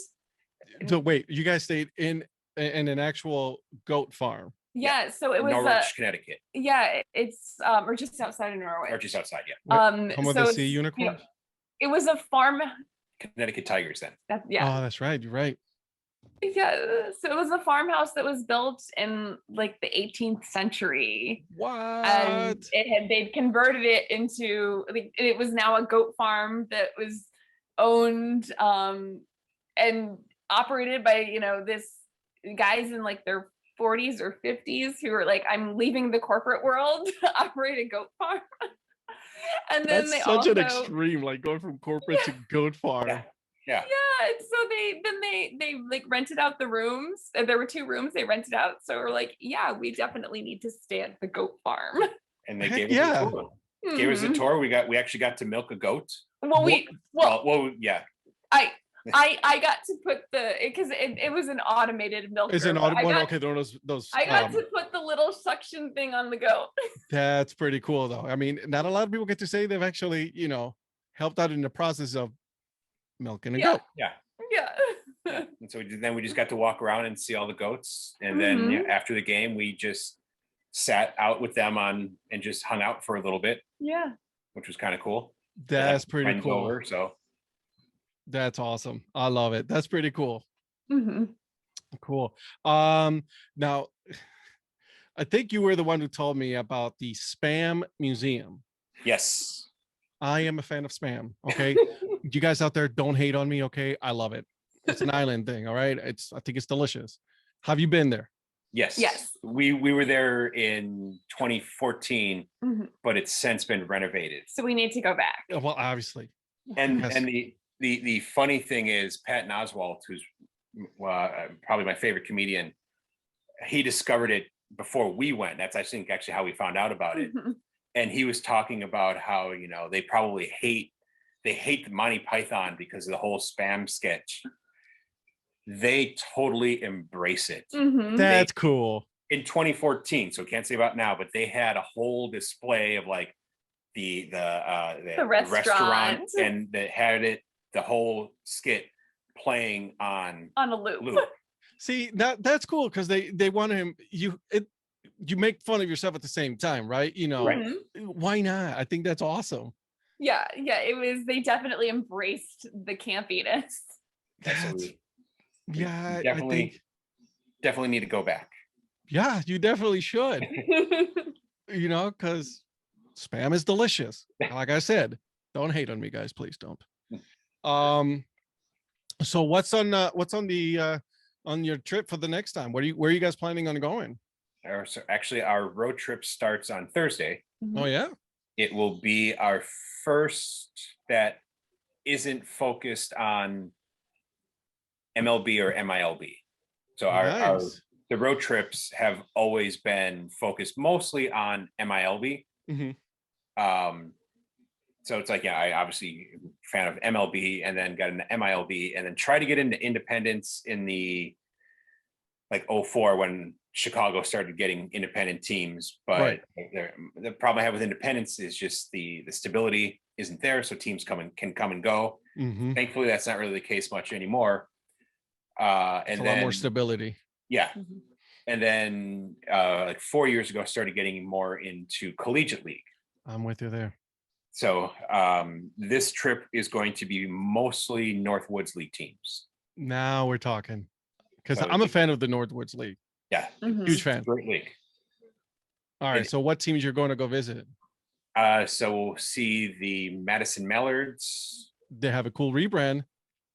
Speaker 2: So wait, you guys stayed in an actual goat farm.
Speaker 4: Yeah, so it
Speaker 3: In
Speaker 4: was
Speaker 3: Norwich, Connecticut,
Speaker 4: it's or just outside of Norway.
Speaker 3: or just outside. Yeah,
Speaker 2: What, Home of
Speaker 4: So
Speaker 2: the
Speaker 4: it's,
Speaker 2: Sea
Speaker 4: you know,
Speaker 2: Unicorns?
Speaker 4: it was a farm
Speaker 3: Connecticut Tigers. Then
Speaker 4: that yeah.
Speaker 2: Oh, that's right. You're right.
Speaker 4: Yeah, so it was a farmhouse that was built in like the 18th century, and
Speaker 2: What?
Speaker 4: they'd converted it into like it was now a goat farm that was owned and operated by this guys in like their 40s or 50s who were like, I'm leaving the corporate world to operate a goat farm. And then
Speaker 2: That's
Speaker 4: they
Speaker 2: such an
Speaker 4: also
Speaker 2: extreme, like going from corporate to goat farm.
Speaker 3: yeah, yeah.
Speaker 4: yeah, and so they like rented out the rooms. There were 2 rooms they rented out. So we're like, yeah, we definitely need to stay at the goat farm.
Speaker 3: And they
Speaker 2: Heck
Speaker 3: gave us
Speaker 2: yeah.
Speaker 3: a tour. Gave us a
Speaker 4: Mhm.
Speaker 3: tour. We actually got to milk a goat.
Speaker 4: Well,
Speaker 3: Yeah.
Speaker 4: I got to put because it was an automated milker.
Speaker 2: Is an
Speaker 4: but
Speaker 2: auto one? Okay, there are those.
Speaker 4: I got to put the little suction thing on the goat.
Speaker 2: That's pretty cool, though. I mean, not a lot of people get to say they've actually, helped out in the process of milking a
Speaker 4: Yeah.
Speaker 2: goat.
Speaker 3: Yeah.
Speaker 4: Yeah.
Speaker 3: And so then we just got to walk around and see all the goats. And then
Speaker 4: Mhm.
Speaker 3: after the game, we just sat out with them and just hung out for a little bit,
Speaker 4: Yeah.
Speaker 3: which was kind of cool.
Speaker 2: That's pretty
Speaker 3: Friends
Speaker 2: cool.
Speaker 3: over, so
Speaker 2: That's awesome. I love it. That's pretty cool.
Speaker 4: Hmm.
Speaker 2: Cool. Now I think you were the one who told me about the Spam Museum.
Speaker 3: yes.
Speaker 2: I am a fan of Spam. Okay. You guys out there, don't hate on me. Okay. I love it. It's an island thing. All right. I think it's delicious. Have you been there?
Speaker 3: Yes.
Speaker 4: Yes.
Speaker 3: We were there in 2014,
Speaker 4: Mhm.
Speaker 3: but it's since been renovated.
Speaker 4: So we need to go back.
Speaker 2: Well, obviously.
Speaker 3: And
Speaker 2: Yes.
Speaker 3: and the funny thing is, Patton Oswalt, who's probably my favorite comedian, he discovered it before we went. That's I think actually how we found out about it.
Speaker 4: Mhm.
Speaker 3: And he was talking about how they probably hate the Monty Python because of the whole Spam sketch. They totally embrace it.
Speaker 4: Mhm.
Speaker 2: That's cool.
Speaker 3: In 2014, so can't say about now, but they had a whole display of like the restaurant, and they had the whole skit playing on
Speaker 4: On a loop.
Speaker 3: loop.
Speaker 2: See, that's cool because they want him. You make fun of yourself at the same time, right?
Speaker 3: Right.
Speaker 4: Mhm.
Speaker 2: Why not? I think that's awesome.
Speaker 4: Yeah, it was. They definitely embraced the campiness.
Speaker 3: That's
Speaker 2: Yeah, I
Speaker 3: definitely
Speaker 2: think.
Speaker 3: definitely need to go back.
Speaker 2: Yeah, you definitely should. Because Spam is delicious. Like I said, don't hate on me, guys. Please don't. So what's on the on your trip for the next time? Where are you guys planning on going?
Speaker 3: So actually, our road trip starts on Thursday.
Speaker 2: Oh yeah.
Speaker 3: It will be our first that isn't focused on MLB or MILB. So
Speaker 2: Nice.
Speaker 3: the road trips have always been focused mostly on MILB.
Speaker 2: Mhm.
Speaker 3: So it's like, yeah, I obviously am a fan of MLB and then got into MILB and then try to get into independence in the like 04 when Chicago started getting independent teams. But
Speaker 2: Right.
Speaker 3: the problem I have with independence is just the stability isn't there. So teams can come and go.
Speaker 2: Mhm.
Speaker 3: Thankfully, that's not really the case much anymore.
Speaker 2: It's
Speaker 3: And
Speaker 2: a
Speaker 3: then
Speaker 2: lot more stability.
Speaker 3: yeah.
Speaker 4: Mhm.
Speaker 3: And then like 4 years ago, I started getting more into collegiate league.
Speaker 2: I'm with you there.
Speaker 3: So this trip is going to be mostly Northwoods League teams.
Speaker 2: Now we're talking. Because
Speaker 3: So
Speaker 2: I'm a fan of the Northwoods League.
Speaker 3: Yeah,
Speaker 4: Mhm.
Speaker 2: Huge fan.
Speaker 3: great league.
Speaker 2: All right.
Speaker 3: And-
Speaker 2: So what teams you're going to go visit?
Speaker 3: So we'll see the Madison Mallards.
Speaker 2: They have a cool rebrand,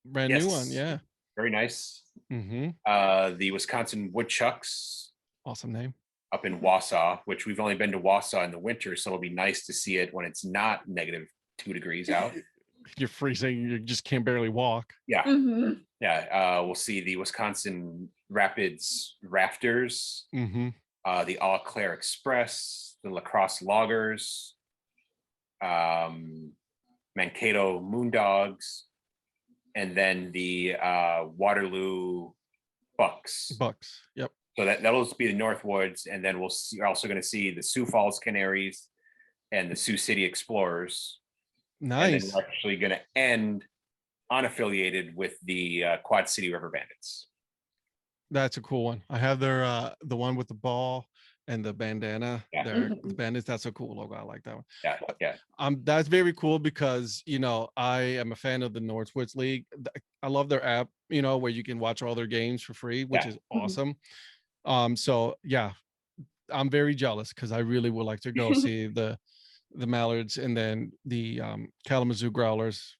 Speaker 2: brand new one.
Speaker 3: Yes.
Speaker 2: Yeah.
Speaker 3: Very nice.
Speaker 2: Mm-hmm.
Speaker 3: The Wisconsin Woodchucks
Speaker 2: Awesome name.
Speaker 3: up in Wausau, which we've only been to Wausau in the winter, so it'll be nice to see it when it's not -2 degrees out.
Speaker 2: You're freezing. You just can't barely walk.
Speaker 3: Yeah,
Speaker 4: Mhm.
Speaker 3: yeah. We'll see the Wisconsin Rapids Rafters,
Speaker 2: Mm-hmm.
Speaker 3: the Eau Claire Express, the Lacrosse Loggers, Mankato Moondogs, and then the Waterloo Bucks.
Speaker 2: Bucks. Yep.
Speaker 3: So that'll be the Northwoods, and then you're also going to see the Sioux Falls Canaries and the Sioux City Explorers. And then
Speaker 2: Nice.
Speaker 3: we're actually going to end unaffiliated with the Quad City River Bandits.
Speaker 2: That's a cool one. I have their the one with the ball and the bandana.
Speaker 3: Yeah.
Speaker 2: The bandits. That's a cool logo. I like that one.
Speaker 3: Yeah, yeah.
Speaker 2: That's very cool because I am a fan of the Northwoods League. I love their app, where you can watch all their games for free, which
Speaker 3: Yeah.
Speaker 2: is awesome. So yeah, I'm very jealous because I really would like to go see the Mallards and then the Kalamazoo Growlers.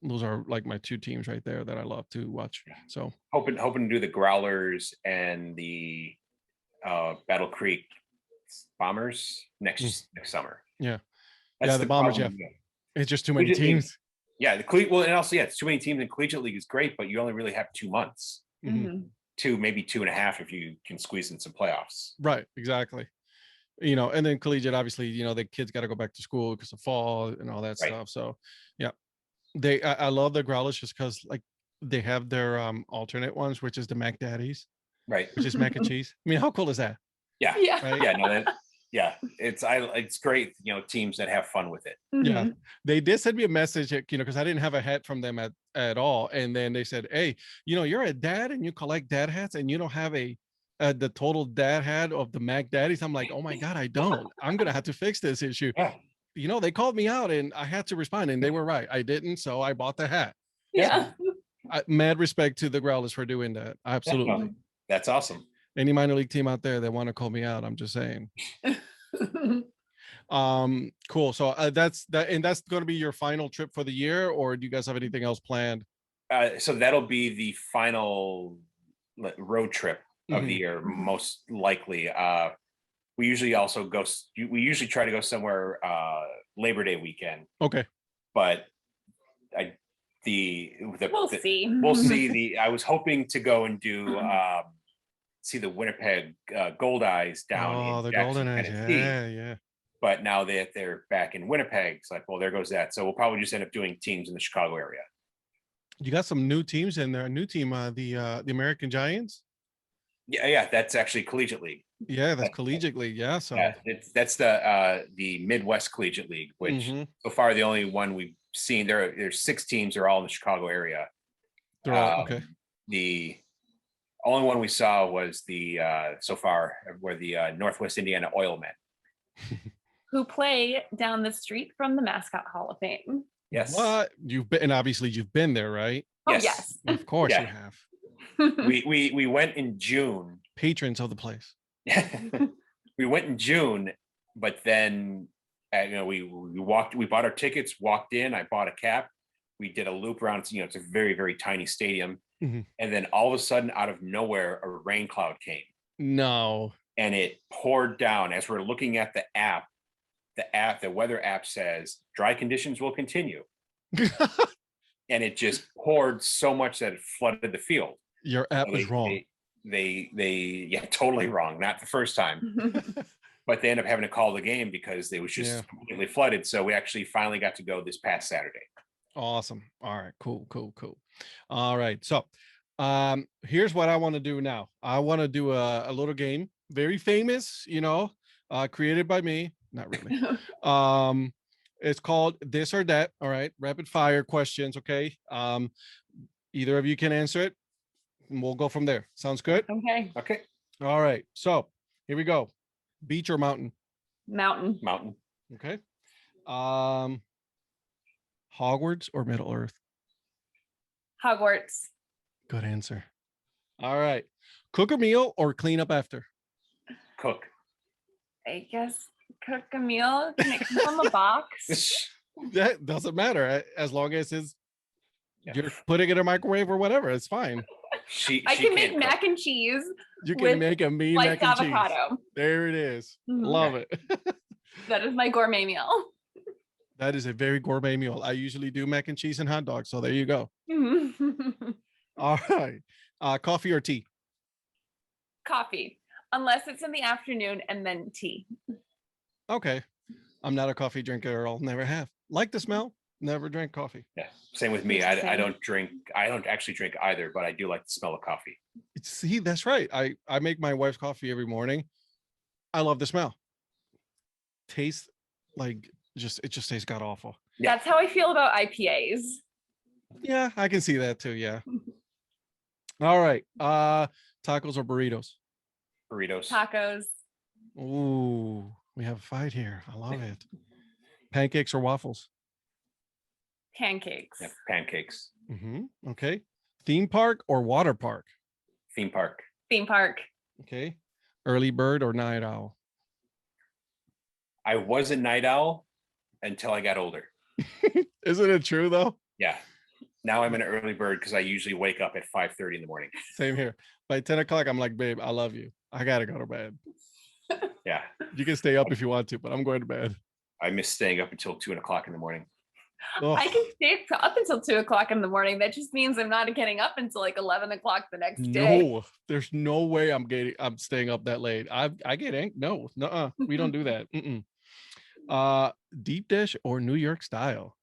Speaker 2: Those are like my two teams right there that I love to watch. So
Speaker 3: Hoping to do the Growlers and the Battle Creek Bombers next summer.
Speaker 2: Yeah.
Speaker 3: That's
Speaker 2: The Bombers,
Speaker 3: problem.
Speaker 2: it's just too many
Speaker 3: Collegiate League-
Speaker 2: teams.
Speaker 3: Yeah, and also it's too many teams in Collegiate League is great, but you only really have 2 months.
Speaker 2: Mhm.
Speaker 3: Maybe 2.5 if you can squeeze in some playoffs.
Speaker 2: Right, exactly. And then collegiate, obviously, the kids got to go back to school because of fall and all that
Speaker 3: Right.
Speaker 2: stuff. So yeah, I love the Growlers just because like they have their alternate ones, which is the Mac Daddies,
Speaker 3: Right.
Speaker 2: which is mac and cheese. I mean, how cool is that?
Speaker 3: Yeah.
Speaker 4: Yeah.
Speaker 2: Right?
Speaker 3: Yeah. No, it's great. Teams that have fun with it.
Speaker 2: Yeah.
Speaker 4: Mhm.
Speaker 2: They did send me a message, because I didn't have a hat from them at all. And then they said, hey, you're a dad and you collect dad hats and you don't have the total dad hat of the Mac Daddies. I'm like, oh my God, I don't. I'm going to have to fix this issue.
Speaker 3: Yeah.
Speaker 2: They called me out and I had to respond and they were right. I didn't. So I bought the hat.
Speaker 4: Yeah.
Speaker 2: Mad respect to the Growlers for doing that. Absolutely.
Speaker 3: That's awesome.
Speaker 2: Any minor league team out there that want to call me out, I'm just saying. Cool. So that's going to be your final trip for the year, or do you guys have anything else planned?
Speaker 3: So that'll be the final road trip of
Speaker 2: Mhm.
Speaker 3: the year, most likely. We usually also we usually try to go somewhere Labor Day weekend,
Speaker 2: Okay.
Speaker 3: but
Speaker 4: We'll see.
Speaker 3: we'll see. I was hoping to go and do see the Winnipeg Gold Eyes down in
Speaker 2: the
Speaker 3: Jackson,
Speaker 2: Golden Eyes.
Speaker 3: Tennessee.
Speaker 2: Yeah.
Speaker 3: But now that they're back in Winnipeg, it's like, well, there goes that. So we'll probably just end up doing teams in the Chicago area.
Speaker 2: You got some new teams in there. A new team, the American Giants.
Speaker 3: Yeah, that's actually Collegiate League.
Speaker 2: Yeah, that's collegiate league. Yeah. So
Speaker 3: Yeah, that's the Midwest Collegiate League, which
Speaker 2: Mhm.
Speaker 3: so far the only one we've seen. There's 6 teams. They're all in the Chicago area.
Speaker 2: they're all okay.
Speaker 3: The only one we saw was so far were the Northwest Indiana Oilmen.
Speaker 4: Who play down the street from the Mascot Hall of Fame.
Speaker 3: Yes,
Speaker 2: What you've been, and obviously you've been there, right?
Speaker 4: Oh,
Speaker 3: Yes.
Speaker 4: yes.
Speaker 2: Of course
Speaker 3: Yeah.
Speaker 2: you have.
Speaker 3: we went in June.
Speaker 2: Patrons of the place.
Speaker 3: We went in June, but then we bought our tickets, walked in. I bought a cap. We did a loop around. It's a very, very tiny stadium,
Speaker 2: Mhm.
Speaker 3: and then all of a sudden, out of nowhere, a rain cloud came.
Speaker 2: No.
Speaker 3: And it poured down. As we're looking at the app, the weather app says dry conditions will continue, and it just poured so much that it flooded the field.
Speaker 2: Your app is wrong.
Speaker 3: They totally wrong. Not the first time, but they end up having to call the game because it was just completely flooded. So we actually finally got to go this past Saturday.
Speaker 2: Awesome. All right. Cool. All right. So here's what I want to do now. I want to do a little game, very famous, created by me. Not really. It's called This or That. All right. Rapid fire questions. Okay. Either of you can answer it and we'll go from there. Sounds good?
Speaker 4: Okay.
Speaker 3: Okay.
Speaker 2: All right. So here we go. Beach or mountain?
Speaker 4: Mountain.
Speaker 3: Mountain.
Speaker 2: Okay. Hogwarts or Middle Earth?
Speaker 4: Hogwarts.
Speaker 2: Good answer. All right. Cook a meal or clean up after?
Speaker 3: Cook.
Speaker 4: I guess cook a meal. Can it come from a box?
Speaker 2: That doesn't matter as long as
Speaker 3: Yeah.
Speaker 2: you're putting it in a microwave or whatever. It's fine.
Speaker 4: I can make
Speaker 3: can't
Speaker 4: mac and cheese
Speaker 2: You can
Speaker 4: with
Speaker 2: make a mean
Speaker 4: sliced
Speaker 2: mac and cheese.
Speaker 4: avocado.
Speaker 2: There it is.
Speaker 4: Mhm.
Speaker 2: Love it.
Speaker 4: That is my gourmet meal.
Speaker 2: That is a very gourmet meal. I usually do mac and cheese and hot dogs. So there you go. All right. Coffee or tea?
Speaker 4: Coffee, unless it's in the afternoon, and then tea.
Speaker 2: Okay. I'm not a coffee drinker. I'll never have. Like the smell, never drank coffee.
Speaker 3: Yeah. Same with me.
Speaker 4: Same.
Speaker 3: I don't actually drink either, but I do like the smell of coffee.
Speaker 2: See, that's right. I make my wife's coffee every morning. I love the smell. Tastes like it just tastes god awful.
Speaker 3: Yeah.
Speaker 4: That's how I feel about IPAs.
Speaker 2: Yeah, I can see that too. Yeah. All right. Tacos or burritos?
Speaker 3: Burritos.
Speaker 4: Tacos.
Speaker 2: Ooh, we have a fight here. I love it. Pancakes or waffles?
Speaker 4: Pancakes.
Speaker 3: Yeah, pancakes.
Speaker 2: Okay. Theme park or water park?
Speaker 3: Theme park.
Speaker 4: Theme park.
Speaker 2: Okay. Early bird or night owl?
Speaker 3: I was a night owl until I got older.
Speaker 2: Isn't it true though?
Speaker 3: Yeah. Now I'm an early bird because I usually wake up at 5:30 in the morning.
Speaker 2: Same here. By 10 o'clock, I'm like, babe, I love you. I gotta go to bed.
Speaker 3: Yeah.
Speaker 2: You can stay up if you want to, but I'm going to bed.
Speaker 3: I miss staying up until 2 o'clock in the morning.
Speaker 2: Oh,
Speaker 4: I can stay up until 2 o'clock in the morning. That just means I'm not getting up until like 11 o'clock the next day.
Speaker 2: no, there's no way I'm staying up that late. I get no, we don't do that. Deep dish or New York style?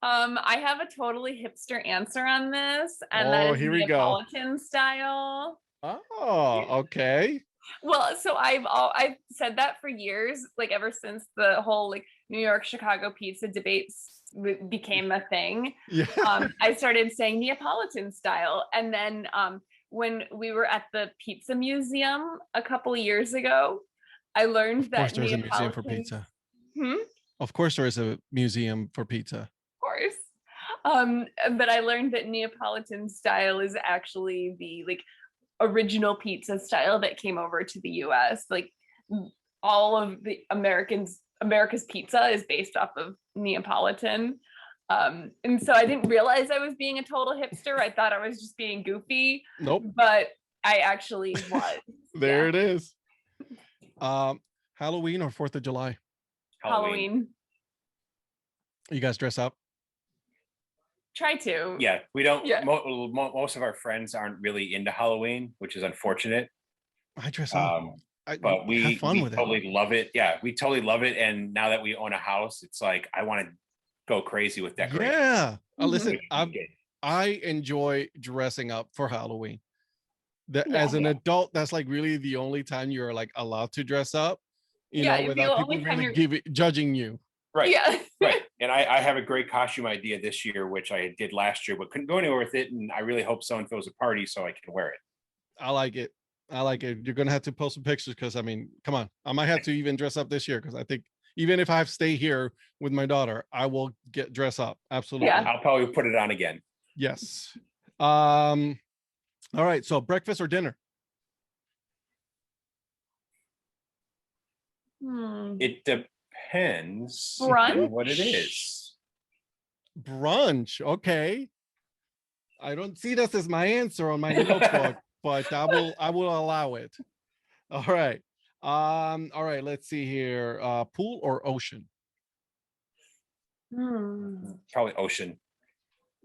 Speaker 4: I have a totally hipster answer on this, and that
Speaker 2: Oh,
Speaker 4: is
Speaker 2: here we go.
Speaker 4: Neapolitan style.
Speaker 2: Oh, okay.
Speaker 4: Well, so I've said that for years, like ever since the whole like New York Chicago pizza debates became a thing.
Speaker 2: Yeah.
Speaker 4: I started saying Neapolitan style, and then when we were at the pizza museum a couple of years ago, I learned
Speaker 2: Of course,
Speaker 4: that
Speaker 2: there's a museum for
Speaker 4: Neapolitan-
Speaker 2: pizza.
Speaker 4: Hmm?
Speaker 2: Of course, there is a museum for pizza.
Speaker 4: Course. But I learned that Neapolitan style is actually the like original pizza style that came over to the US. Like all of the America's pizza is based off of Neapolitan. And so I didn't realize I was being a total hipster. I thought I was just being goofy,
Speaker 2: Nope.
Speaker 4: but I actually was.
Speaker 2: There it is. Halloween or 4th of July?
Speaker 4: Halloween.
Speaker 2: You guys dress up?
Speaker 4: Try to.
Speaker 3: Yeah, we don't.
Speaker 4: Yeah.
Speaker 3: Most of our friends aren't really into Halloween, which is unfortunate.
Speaker 2: I dress up.
Speaker 3: But we
Speaker 2: have fun with
Speaker 3: totally love it. Yeah, we totally love it. And now that we own a house, it's like I want to go crazy with decorations.
Speaker 2: Yeah. Listen,
Speaker 3: Which we did.
Speaker 2: I enjoy dressing up for Halloween.
Speaker 4: Yeah.
Speaker 2: As an adult, that's like really the only time you're like allowed to dress up,
Speaker 4: Yeah,
Speaker 2: know,
Speaker 4: the
Speaker 2: without
Speaker 4: only
Speaker 2: people
Speaker 4: time
Speaker 2: really judging you.
Speaker 3: Right.
Speaker 4: Yeah.
Speaker 3: Right. And I have a great costume idea this year, which I did last year, but couldn't go anywhere with it. And I really hope someone throws a party so I can wear it.
Speaker 2: I like it. I like it. You're gonna have to post some pictures because I mean, come on. I might have to even dress up this year because I think even if I have to stay here with my daughter, I will dress up. Absolutely.
Speaker 4: Yeah.
Speaker 3: I'll probably put it on again.
Speaker 2: Yes. All right. So breakfast or dinner?
Speaker 3: It depends
Speaker 4: Brunch?
Speaker 3: on what it is.
Speaker 2: Brunch. Okay. I don't see this as my answer on my notebook, but I will allow it. All right. All right, let's see here. Pool or ocean?
Speaker 3: Probably ocean.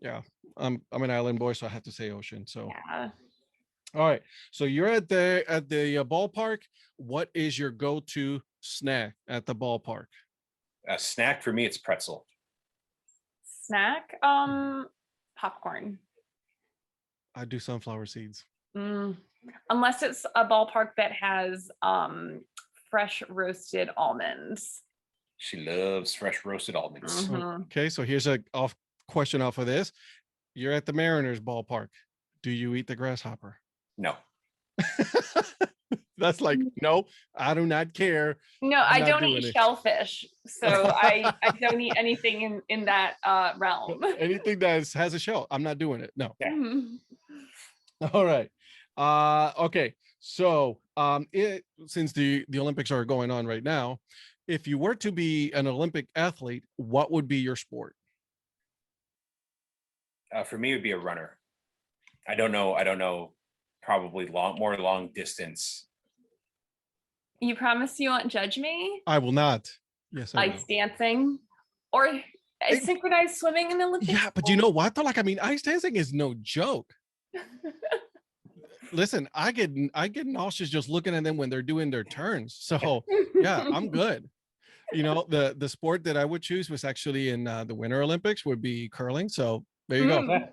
Speaker 2: Yeah. I'm an island boy, so I have to say ocean. So
Speaker 4: Yeah.
Speaker 2: all right. So you're at the ballpark. What is your go-to snack at the ballpark?
Speaker 3: A snack for me, it's pretzel.
Speaker 4: Snack? Popcorn.
Speaker 2: I do sunflower seeds.
Speaker 4: Unless it's a ballpark that has fresh roasted almonds.
Speaker 3: She loves fresh roasted almonds.
Speaker 4: Mhm.
Speaker 2: Okay, so here's a question off of this. You're at the Mariners ballpark. Do you eat the grasshopper?
Speaker 3: No.
Speaker 2: That's like, no, I do not care.
Speaker 4: No,
Speaker 2: I'm
Speaker 4: I
Speaker 2: not
Speaker 4: don't
Speaker 2: doing
Speaker 4: eat
Speaker 2: it.
Speaker 4: shellfish, so I don't eat anything in that realm.
Speaker 2: Anything that has a shell, I'm not doing it. No.
Speaker 3: Yeah.
Speaker 4: Mhm.
Speaker 2: All right. Okay. So since the Olympics are going on right now, if you were to be an Olympic athlete, what would be your sport?
Speaker 3: For me, it would be a runner. I don't know. Probably more long distance.
Speaker 4: You promise you won't judge me?
Speaker 2: I will not. Yes, I will.
Speaker 4: Ice dancing or synchronized swimming in the Olympics?
Speaker 2: Yeah, but you know what though? Like, I mean, ice dancing is no joke. Listen, I get nauseous just looking at them when they're doing their turns. So yeah, I'm good. You know, the sport that I would choose was actually in the Winter Olympics would be curling. So there you go.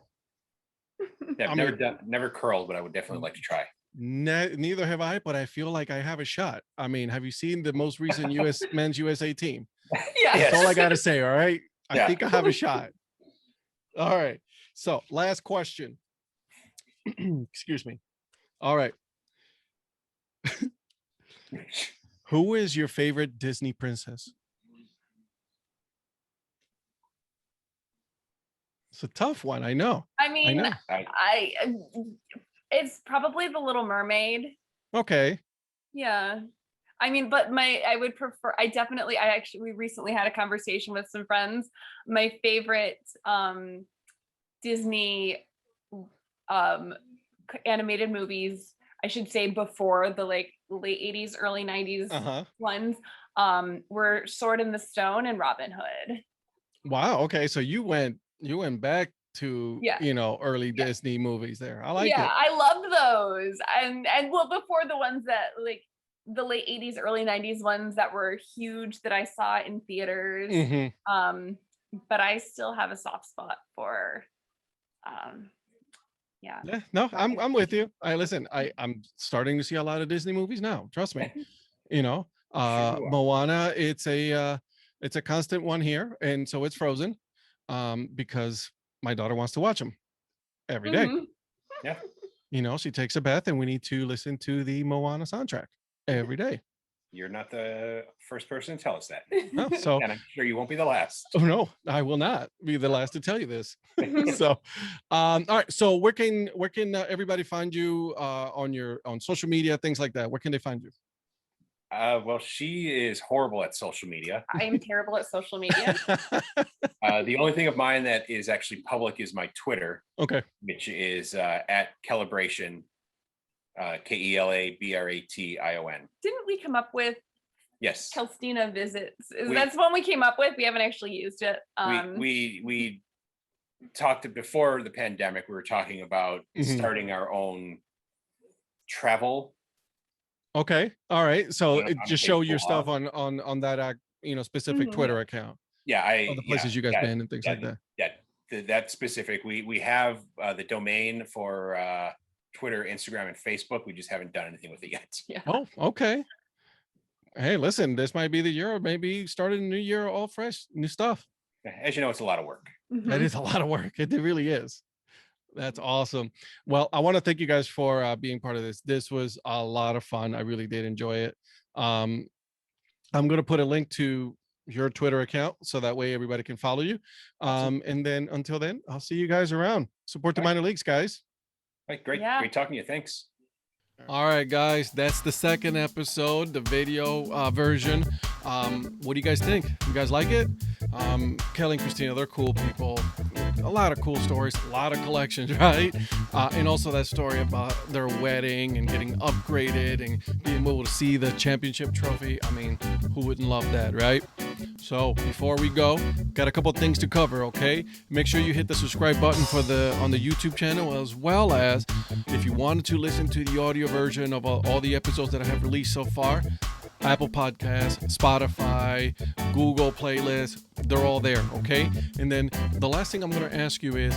Speaker 3: Yeah,
Speaker 2: I
Speaker 3: I've never
Speaker 2: mean-
Speaker 3: done, never curled, but I would definitely like to try.
Speaker 2: Neither have I, but I feel like I have a shot. I mean, have you seen the most recent U.S. men's USA team?
Speaker 4: Yeah.
Speaker 2: That's all I
Speaker 3: Yes.
Speaker 2: gotta say. All right, I
Speaker 3: Yeah.
Speaker 2: think I have a shot. All right. So, last question. Excuse me. All right. Who is your favorite Disney princess? It's a tough one. I know.
Speaker 4: I
Speaker 2: I
Speaker 4: mean,
Speaker 2: know.
Speaker 4: it's probably the Little Mermaid.
Speaker 2: Okay.
Speaker 4: Yeah. I mean, but I would prefer, we recently had a conversation with some friends. My favorite Disney animated movies, I should say before the like late 80s, early 90s
Speaker 2: Uh-huh.
Speaker 4: ones, were Sword in the Stone and Robin Hood.
Speaker 2: Wow. Okay. So you went back to
Speaker 4: Yeah.
Speaker 2: early
Speaker 4: Yeah.
Speaker 2: Disney movies there. I like
Speaker 4: Yeah,
Speaker 2: it.
Speaker 4: I loved those. And well, before the ones that like the late 80s, early 90s ones that were huge that I saw in theaters.
Speaker 2: Mhm.
Speaker 4: But I still have a soft spot for yeah.
Speaker 2: Yeah, no, I'm with you. I'm starting to see a lot of Disney movies now. Trust me. You know,
Speaker 3: Sure you are.
Speaker 2: Moana, it's a constant one here, and so it's Frozen, because my daughter wants to watch them every day.
Speaker 4: Mhm.
Speaker 3: Yeah.
Speaker 2: She takes a bath, and we need to listen to the Moana soundtrack every day.
Speaker 3: You're not the first person to tell us that.
Speaker 2: No, so
Speaker 3: And I'm sure you won't be the last.
Speaker 2: oh no, I will not be the last to tell you this. So, all right. So where can everybody find you on social media, things like that? Where can they find you?
Speaker 3: Well, she is horrible at social media.
Speaker 4: I am terrible at social media.
Speaker 3: The only thing of mine that is actually public is my Twitter,
Speaker 2: Okay.
Speaker 3: which is at Calibration, KELABRATION.
Speaker 4: Didn't we come up with
Speaker 3: Yes.
Speaker 4: Kelstina Visits?
Speaker 3: We-
Speaker 4: That's one we came up with. We haven't actually used it.
Speaker 3: We talked before the pandemic. We were talking about
Speaker 2: Mhm.
Speaker 3: starting our own travel.
Speaker 2: Okay. All right. So
Speaker 3: On
Speaker 2: just
Speaker 3: a
Speaker 2: show your
Speaker 3: Facebook
Speaker 2: stuff on that specific
Speaker 4: Mhm.
Speaker 2: Twitter account.
Speaker 3: Yeah,
Speaker 2: Of the places you guys been and things like that.
Speaker 3: That specific. We have the domain for Twitter, Instagram, and Facebook. We just haven't done anything with it yet.
Speaker 4: Yeah.
Speaker 2: Oh, okay. Hey, listen, this might be the year, maybe starting a new year all fresh, new stuff.
Speaker 3: As you know, it's a lot of work.
Speaker 4: Mhm.
Speaker 2: That is a lot of work. It really is. That's awesome. Well, I want to thank you guys for being part of this. This was a lot of fun. I really did enjoy it. I'm going to put a link to your Twitter account so that way everybody can follow you. And then until then, I'll see you guys around. Support the
Speaker 3: All right.
Speaker 2: minor leagues, guys.
Speaker 3: Right, great,
Speaker 4: Yeah.
Speaker 3: great talking to you. Thanks.
Speaker 2: All right, guys, that's the second episode, the video version. What do you guys think? You guys like it? Kelly and Christina, they're cool people. A lot of cool stories, a lot of collections, right? And also that story about their wedding and getting upgraded and being able to see the championship trophy. I mean, who wouldn't love that, right? So before we go, got a couple things to cover, okay? Make sure you hit the subscribe button on the YouTube channel, as well as if you wanted to listen to the audio version of all the episodes that I have released so far, Apple Podcasts, Spotify, Google Playlists, they're all there, okay? And then the last thing I'm going to ask you is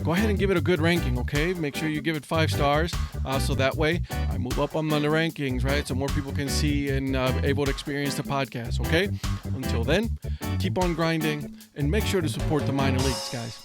Speaker 2: go ahead and give it a good ranking, okay? Make sure you give it 5 stars so that way I move up on the rankings, right? So more people can see and able to experience the podcast, okay? Until then, keep on grinding and make sure to support the minor leagues, guys.